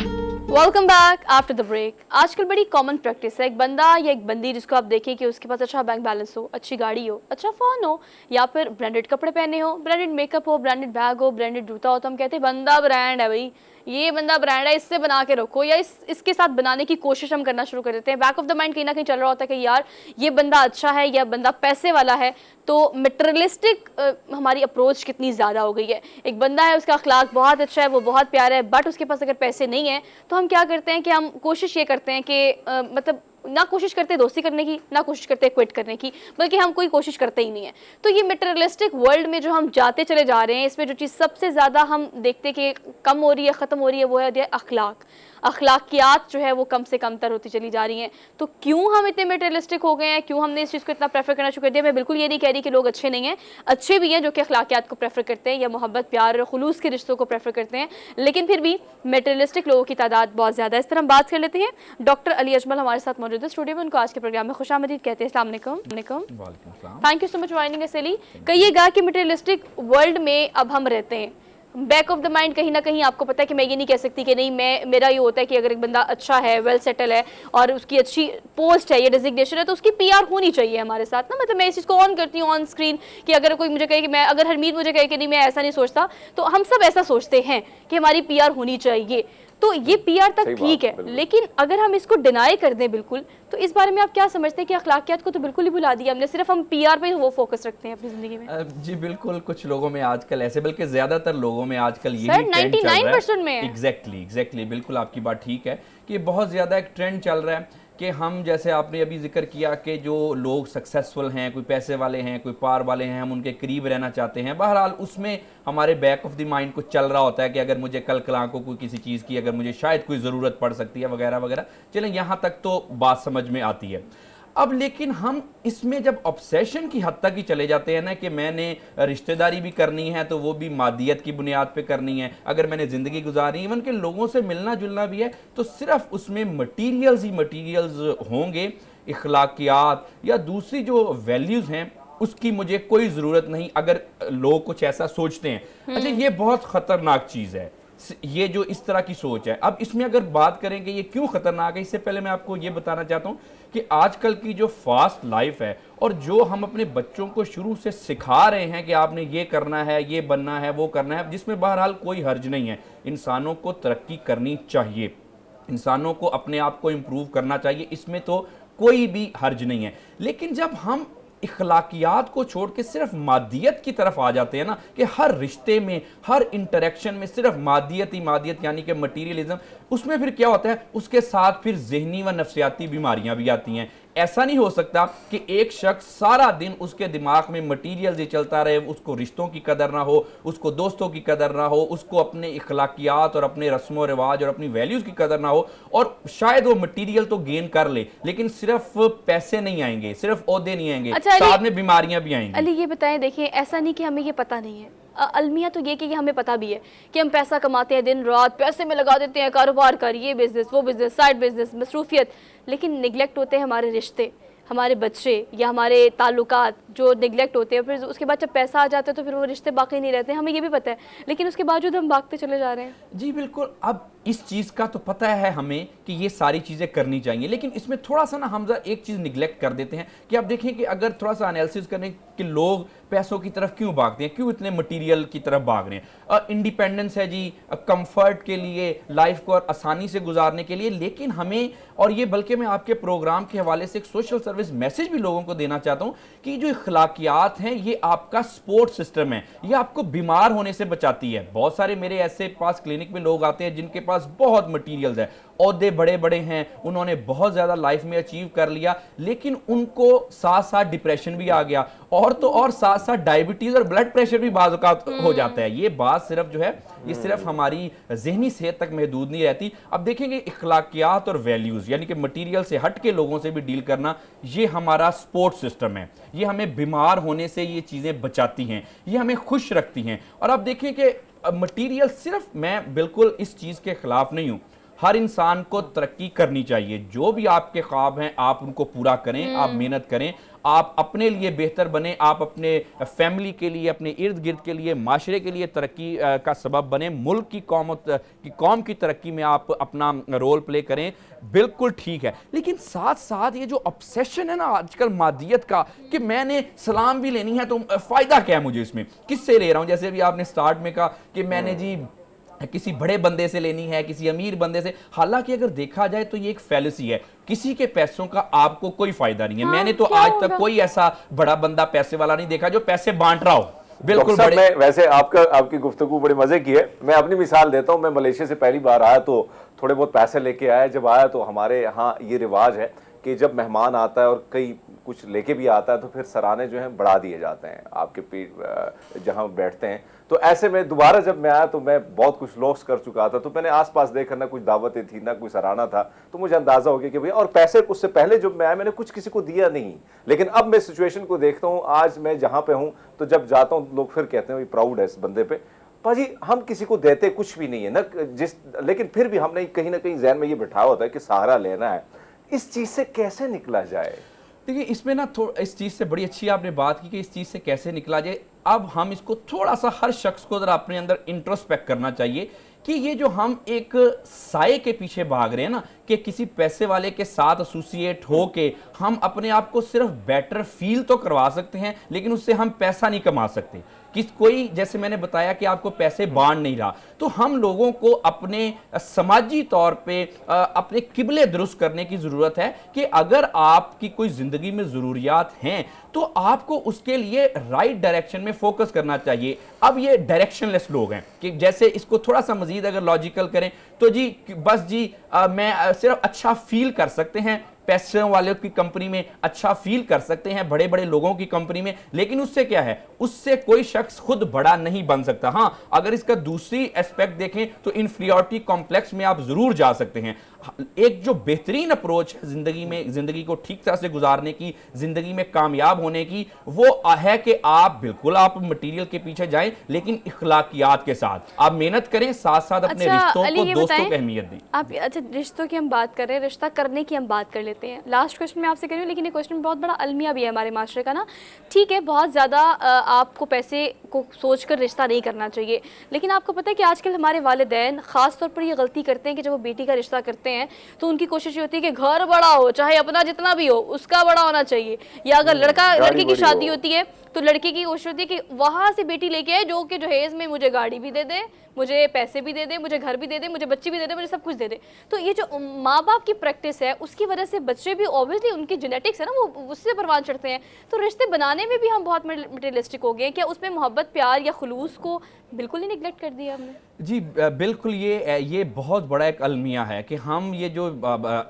Welcome back after the break. आजकल बड़ी कॉमन प्रैक्टिस है, एक बंदा या एक बंदी जिसको आप देखें कि उसके पास अच्छा बैंक बैलेंस हो, अच्छी गाड़ी हो, अच्छा फ़ोन हो, या फिर ब्रांडेड कपड़े पहने हो, ब्रांडेड मेकअप हो, ब्रांडेड बैग हो, ब्रांडेड जूता हो, तो हम कहते हैं बंदा ब्रांड है भाई, ये बंदा ब्रांड है, इससे बना के रखो, या इसके साथ बनाने की कोशिश हम करना शुरू कर देते हैं। बैक ऑफ द माइंड कहीं ना कहीं चल रहा होता है कि यार ये बंदा अच्छा है, या बंदा पैसे वाला है। तो मटेरियलिस्टिक हमारी अप्रोच कितनी ज़्यादा हो गई है। एक बंदा है, उसका अखलाक बहुत अच्छा है, वो बहुत प्यारा है, बट उसके पास अगर पैसे नहीं है तो हम क्या करते हैं कि हम कोशिश ये करते हैं कि मतलब ना कोशिश करते दोस्ती करने की, ना कोशिश करते क्विट करने की, बल्कि हम कोई कोशिश करते ही नहीं है। तो ये मटेरियलिस्टिक वर्ल्ड में जो हम जाते चले जा रहे हैं, इसमें जो चीज़ सबसे ज़्यादा हम देखते कि कम हो रही है, ख़त्म हो रही है, वो है अखलाक। अखलाकियात जो है वो कम से कम तर होती चली जा रही हैं। तो क्यों हम इतने मटेरियलिस्टिक हो गए हैं, क्यों हमने इस चीज़ को इतना प्रेफर करना शुरू कर दिया? मैं बिल्कुल ये नहीं कह रही कि लोग अच्छे नहीं हैं, अच्छे भी हैं जो कि अखलाकियात को प्रेफर करते हैं या मोहब्बत प्यार खुलूस के रिश्तों को प्रेफर करते हैं, लेकिन फिर भी मटेरियलिस्टिक लोगों की तादाद बहुत ज़्यादा है। इस पर हम बात कर लेते हैं। डॉक्टर अली अजमल हमारे साथ मौजूद है स्टूडियो में, उनको आज के प्रोग्राम में खुशामदीद कहते हैं। अस्सलाम वालेकुम। Thank you so much joining us Ali. कहिएगा कि मटेरियलिस्टिक वर्ल्ड में अब हम रहते हैं, बैक ऑफ द माइंड कहीं ना कहीं आपको पता है कि मैं ये नहीं कह सकती कि नहीं, मेरा ये होता है कि अगर एक बंदा अच्छा है, वेल सेटल है और उसकी अच्छी पोस्ट है या डिजिग्नेशन है, तो उसकी पीआर होनी चाहिए हमारे साथ ना। मतलब मैं इस चीज़ को ऑन करती हूँ ऑन स्क्रीन कि अगर कोई मुझे कहे कि मैं, अगर हरमीत मुझे कहे कि नहीं मैं ऐसा नहीं सोचता, तो हम सब ऐसा सोचते हैं कि हमारी पीआर होनी चाहिए। तो ये पीआर तक ठीक है, लेकिन अगर हम इसको डिनाई कर दें बिल्कुल, तो इस बारे में आप क्या समझते हैं कि अखलाकियात को तो बिल्कुल ही भुला दिया हमने, सिर्फ हम पीआर पे वो फोकस रखते हैं अपनी जिंदगी में? जी बिल्कुल, कुछ लोगों में आजकल ऐसे, बल्कि ज्यादातर लोगों में आजकल यही सर, ट्रेंड चल रहा है। 99% में है। एग्जैक्टली बिल्कुल आपकी बात ठीक है कि बहुत ज्यादा एक ट्रेंड चल रहा है कि हम, जैसे आपने अभी जिक्र किया कि जो लोग सक्सेसफुल हैं, कोई पैसे वाले हैं, कोई पार वाले हैं, हम उनके करीब रहना चाहते हैं। बहरहाल उसमें हमारे बैक ऑफ द माइंड कुछ चल रहा होता है कि अगर मुझे कल को कोई किसी चीज़ की, अगर मुझे शायद कोई ज़रूरत पड़ सकती है वगैरह वगैरह। चलें, यहाँ तक तो बात समझ में आती है। अब लेकिन हम इसमें जब ऑब्सेशन की हद तक ही चले जाते हैं ना कि मैंने रिश्तेदारी भी करनी है तो वो भी मादियत की बुनियाद पे करनी है, अगर मैंने ज़िंदगी गुजारनी, इवन के लोगों से मिलना जुलना भी है, तो सिर्फ उसमें मटीरियल्स ही मटीरियल्स होंगे, इखलाकियात या दूसरी जो वैल्यूज़ हैं उसकी मुझे कोई ज़रूरत नहीं, अगर लोग कुछ ऐसा सोचते हैं। अच्छा, ये बहुत ख़तरनाक चीज़ है, ये जो इस तरह की सोच है। अब इसमें अगर बात करें कि ये क्यों खतरनाक है, इससे पहले मैं आपको ये बताना चाहता हूँ कि आजकल की जो फास्ट लाइफ है और जो हम अपने बच्चों को शुरू से सिखा रहे हैं कि आपने ये करना है, ये बनना है, वो करना है, जिसमें बहरहाल कोई हर्ज नहीं है। इंसानों को तरक्की करनी चाहिए, इंसानों को अपने आप को इम्प्रूव करना चाहिए, इसमें तो कोई भी हर्ज नहीं है। लेकिन जब हम इखलाकियात को छोड़ के सिर्फ मादियत की तरफ आ जाते हैं ना, कि हर रिश्ते में, हर इंटरेक्शन में सिर्फ मादियत ही मादियत, यानी कि मटीरियलिज्म, उसमें फिर क्या होता है, उसके साथ फिर जहनी व नफ्सियाती बीमारियां भी आती हैं। ऐसा नहीं हो सकता कि एक शख्स सारा दिन उसके दिमाग में मटीरियल ही चलता रहे, उसको रिश्तों की कदर ना हो, उसको दोस्तों की कदर ना हो, उसको अपने इखलाकियात और अपने रस्मों रिवाज और अपनी वैल्यूज़ की कदर ना हो, और शायद वो मटीरियल तो गेन कर ले, लेकिन सिर्फ पैसे नहीं आएंगे, सिर्फ ओहदे नहीं आएंगे, साथ में बीमारियां भी आएंगी। अली ये बताएं, देखिए ऐसा नहीं कि हमें ये पता नहीं है, अलमिया तो ये कि हमें पता भी है कि हम पैसा कमाते हैं, दिन रात पैसे में लगा देते हैं, कारोबार कर, ये बिजनेस वो बिजनेस, साइड बिजनेस, मसरूफियत, लेकिन निगलेक्ट होते हैं हमारे रिश्ते, हमारे बच्चे या हमारे ताल्लुकात जो निगलेक्ट होते हैं। फिर उसके बाद जब पैसा आ जाता है तो फिर वो रिश्ते बाकी नहीं रहते, हमें ये भी पता है, लेकिन उसके बावजूद हम भागते चले जा रहे हैं। जी बिल्कुल, अब इस चीज़ का तो पता है हमें कि ये सारी चीज़ें करनी चाहिए, लेकिन इसमें थोड़ा सा ना हम एक चीज़ निगलेक्ट कर देते हैं कि आप देखें कि अगर थोड़ा सा एनालिसिस करें कि लोग पैसों की तरफ क्यों भागते हैं, क्यों इतने मटेरियल की तरफ भाग रहे हैं। इंडिपेंडेंस है जी, कंफर्ट के लिए, लाइफ को और आसानी से गुजारने के लिए, लेकिन हमें, और ये बल्कि मैं आपके प्रोग्राम के हवाले से एक सोशल सर्विस मैसेज भी लोगों को देना चाहता हूं कि जो इखलाकियात हैं ये आपका सपोर्ट सिस्टम है, ये आपको बीमार होने से बचाती है। बहुत सारे मेरे ऐसे पास क्लिनिक में लोग आते हैं जिनके पास बहुत मटीरियल्स है, ओहदे बड़े बड़े हैं, उन्होंने बहुत ज्यादा लाइफ में अचीव कर लिया, लेकिन उनको साथ साथ डिप्रेशन भी आ गया, और तो और साथ साथ डायबिटीज और ब्लड प्रेशर भी बाज़ औक़ात हो जाता है। ये बात सिर्फ जो है ये सिर्फ हमारी ज़हनी सेहत तक महदूद नहीं रहती। अब देखेंगे इखलाकियात और वैल्यूज़ यानी कि मटीरियल से हट के लोगों से भी डील करना, ये हमारा सपोर्ट सिस्टम है, ये हमें बीमार होने से ये चीज़ें बचाती हैं, ये हमें खुश रखती हैं। और अब देखें कि मटीरियल सिर्फ, मैं बिल्कुल इस चीज़ के खिलाफ नहीं हूँ, हर इंसान को तरक्की करनी चाहिए, जो भी आपके ख्वाब हैं आप उनको पूरा करें, आप मेहनत करें, आप अपने लिए बेहतर बने, आप अपने फैमिली के लिए, अपने इर्द गिर्द के लिए, माशरे के लिए तरक्की का सबब बने, मुल्क की कौम की तरक्की में आप अपना रोल प्ले करें, बिल्कुल ठीक है। लेकिन साथ साथ ये जो ऑब्सेशन है ना आजकल मादियत का, कि मैंने सलाम भी लेनी है तो फ़ायदा क्या है मुझे इसमें, किससे ले रहा हूँ। जैसे अभी आपने स्टार्ट में कहा कि मैंने जी किसी बड़े बंदे से लेनी है, किसी अमीर बंदे से, हालांकि अगर देखा जाए तो ये एक फैलेसी है, किसी के पैसों का आपको कोई फायदा नहीं है। मैंने तो आज तक कोई ऐसा बड़ा बंदा पैसे वाला नहीं देखा जो पैसे बांट रहा हो। बिल्कुल बड़े। मैं वैसे आपकी गुफ्तगू बड़े मजे की है। मैं अपनी मिसाल देता हूं। मैं मलेशिया से पहली बार आया तो थोड़े बहुत पैसे लेके आया। जब आया तो हमारे यहाँ ये रिवाज है कि जब मेहमान आता है और कई कुछ लेके भी आता है तो फिर सराने जो हैं बढ़ा दिए जाते हैं आपके पीठ जहाँ बैठते हैं। तो ऐसे में दोबारा जब मैं आया तो मैं बहुत कुछ लॉस कर चुका था, तो मैंने आसपास देखा ना कुछ दावतें थी ना कोई सराहना था, तो मुझे अंदाजा हो गया कि भैया, और पैसे उससे पहले जब मैं आया मैंने कुछ किसी को दिया नहीं। लेकिन अब मैं सिचुएशन को देखता हूँ, आज मैं जहाँ पे हूँ तो जब जाता हूँ लोग फिर कहते हैं प्राउड है इस बंदे पे। पाजी हम किसी को देते कुछ भी नहीं है ना, लेकिन फिर भी हमने कहीं ना कहीं जहन में ये बिठाया होता है कि सहारा लेना है। इस चीज से कैसे निकला जाए? देखिए इसमें ना इस चीज़ से बड़ी अच्छी आपने बात की कि इस चीज़ से कैसे निकला जाए। अब हम इसको थोड़ा सा हर शख्स को जरा अपने अंदर इंट्रोस्पेक्ट करना चाहिए कि ये जो हम एक साये के पीछे भाग रहे हैं ना, कि किसी पैसे वाले के साथ एसोसिएट हो के हम अपने आप को सिर्फ बेटर फील तो करवा सकते हैं, लेकिन उससे हम पैसा नहीं कमा सकते। कोई, जैसे मैंने बताया कि आपको पैसे बांट नहीं रहा, तो हम लोगों को अपने समाजी तौर पे अपने किबले दुरुस्त करने की ज़रूरत है कि अगर आपकी कोई ज़िंदगी में ज़रूरियात हैं तो आपको उसके लिए राइट डायरेक्शन में फोकस करना चाहिए। अब ये डायरेक्शनलेस लोग हैं कि जैसे इसको थोड़ा सा मजीद अगर लॉजिकल करें तो जी बस जी मैं सिर्फ अच्छा फील कर सकते हैं, पैसे वालों की कंपनी में अच्छा फील कर सकते हैं, बड़े बड़े लोगों की कंपनी में, लेकिन उससे क्या है, उससे कोई शख्स खुद बड़ा नहीं बन सकता। हाँ, अगर इसका दूसरी एस्पेक्ट देखें तो इन्फीरियरिटी कॉम्प्लेक्स में आप जरूर जा सकते हैं। एक जो बेहतरीन अप्रोच है जिंदगी में, जिंदगी को ठीक तरह से गुजारने की, जिंदगी में कामयाब होने की, वो है कि आप बिल्कुल आप मटेरियल के पीछे जाएं, लेकिन इखलाकियात के साथ आप मेहनत करें, साथ साथ अपने रिश्तों को, दोस्तों को अहमियत दें। आप अच्छा, रिश्तों की हम बात कर रहे हैं, रिश्ता करने की हम बात कर लेते हैं। लास्ट क्वेश्चन मैं आपसे कर रही हूँ, लेकिन ये क्वेश्चन बहुत बड़ा अलमिया भी है हमारे माशरे का ना। ठीक है, बहुत ज़्यादा आपको पैसे को सोचकर रिश्ता नहीं करना चाहिए, लेकिन आपको पता है कि आजकल हमारे वालिदैन ख़ास तौर पर ये गलती करते हैं कि जब वो बेटी का रिश्ता करते हैं तो उनकी कोशिश ये होती है कि घर बड़ा हो, चाहे अपना जितना भी हो उसका बड़ा होना चाहिए, या अगर लड़के की शादी होती है तो लड़के की कोशिश होती है कि वहाँ से बेटी लेके आए जो कि जहेज में मुझे गाड़ी भी दे दे, मुझे पैसे भी दे दे, मुझे घर भी दे दे, मुझे बच्ची भी दे दे, मुझे सब कुछ दे दे। तो ये जो माँ बाप की प्रैक्टिस है उसकी वजह से बच्चे भी ऑब्वियसली उनकी जेनेटिक्स है ना, वो उससे परवान चढ़ते हैं। तो रिश्ते बनाने में भी हम बहुत मटेरियलिस्टिक हो गए हैं। क्या उसमें मोहब्बत, प्यार या खुलूस को बिल्कुल ही निगलेक्ट कर दिया हमने? जी बिल्कुल, ये बहुत बड़ा एक अलमिया है कि हम ये जो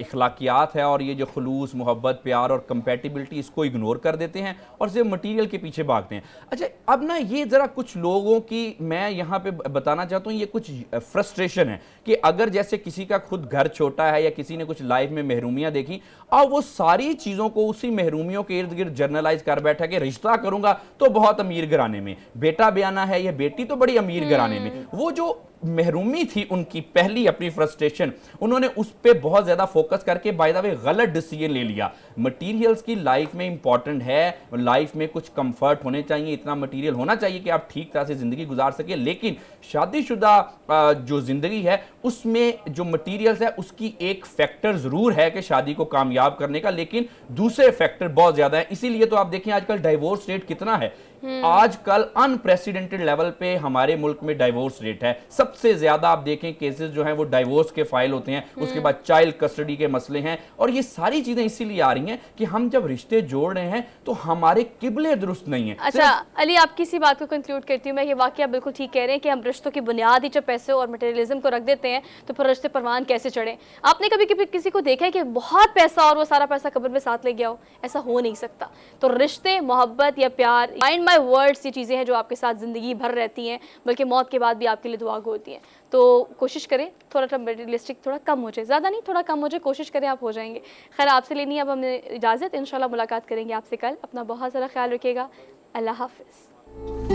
इखलाकियात है और ये जो खुलूस, मोहब्बत, प्यार और कंपैटिबिलिटी, इसको इग्नोर कर देते हैं और सिर्फ मटेरियल के पीछे भागते हैं। अच्छा, अब ना ये ज़रा कुछ लोगों की मैं यहाँ पे बताना चाहता हूँ, ये कुछ फ्रस्ट्रेशन है कि अगर जैसे किसी का खुद घर छोटा है या किसी ने कुछ लाइफ में महरूमियाँ देखी और वो सारी चीज़ों को उसी महरूमियों के इर्द गिर्द जर्नलाइज कर बैठा कि रिश्ता करूँगा तो बहुत अमीर घराने में, बेटा ब्याना है या बेटी तो बड़ी अमीर घराने में, वो जो महरूमी थी उनकी पहली अपनी फ्रस्ट्रेशन, उन्होंने उस पर बहुत ज्यादा फोकस करके बाय द वे गलत डिसीजन ले लिया। मटेरियल्स की लाइफ में इंपॉर्टेंट है, लाइफ में कुछ कंफर्ट होने चाहिए, इतना मटेरियल होना चाहिए कि आप ठीक तरह से जिंदगी गुजार सके, लेकिन शादीशुदा जो जिंदगी है उसमें जो मटेरियल्स है उसकी एक फैक्टर जरूर है कि शादी को कामयाब करने का, लेकिन दूसरे फैक्टर बहुत ज्यादा है। इसीलिए तो आप देखें आजकल डाइवोर्स रेट कितना है, आजकल अनप्रेसिडेंटेड लेवल पे हमारे मुल्क में डाइवोर्स रेट है। सबसे ज्यादा आप देखें केसेस जो हैं वो डाइवोर्स के फाइल होते हैं, उसके बाद चाइल्ड कस्टडी के मसले हैं, और ये सारी चीजें इसीलिए आ रही हैं कि हम जब रिश्ते जोड़ रहे हैं तो हमारे किबले दुरुस्त नहीं है। अच्छा अली, आपकी इसी बात को कंक्लूड करती हूँ मैं, ये वाकया बिल्कुल ठीक कह रहे हैं कि हम रिश्तों की बुनियाद ही जब पैसे और मटेरियलिज्म को रख देते हैं तो फिर रिश्ते परवान कैसे चढ़े। आपने कभी किसी को देखा है कि बहुत पैसा और वो सारा पैसा कब्र में साथ ले गया हो? ऐसा हो नहीं सकता। तो रिश्ते, मोहब्बत या प्यार, माइंड माय वर्ड्स, ये चीज़ें हैं जो आपके साथ ज़िंदगी भर रहती हैं, बल्कि मौत के बाद भी आपके लिए दुआ होती हैं। तो कोशिश करें थोड़ा मटेरियलिस्टिक थोड़ा कम हो जाए, ज़्यादा नहीं थोड़ा कम हो जाए, कोशिश करें आप हो जाएंगे। खैर आपसे लेनी अब हमें इजाज़त, इंशाल्लाह मुलाकात करेंगे आपसे कल। अपना बहुत ज़्यादा ख्याल रखिएगा। अल्लाह हाफ़िज़।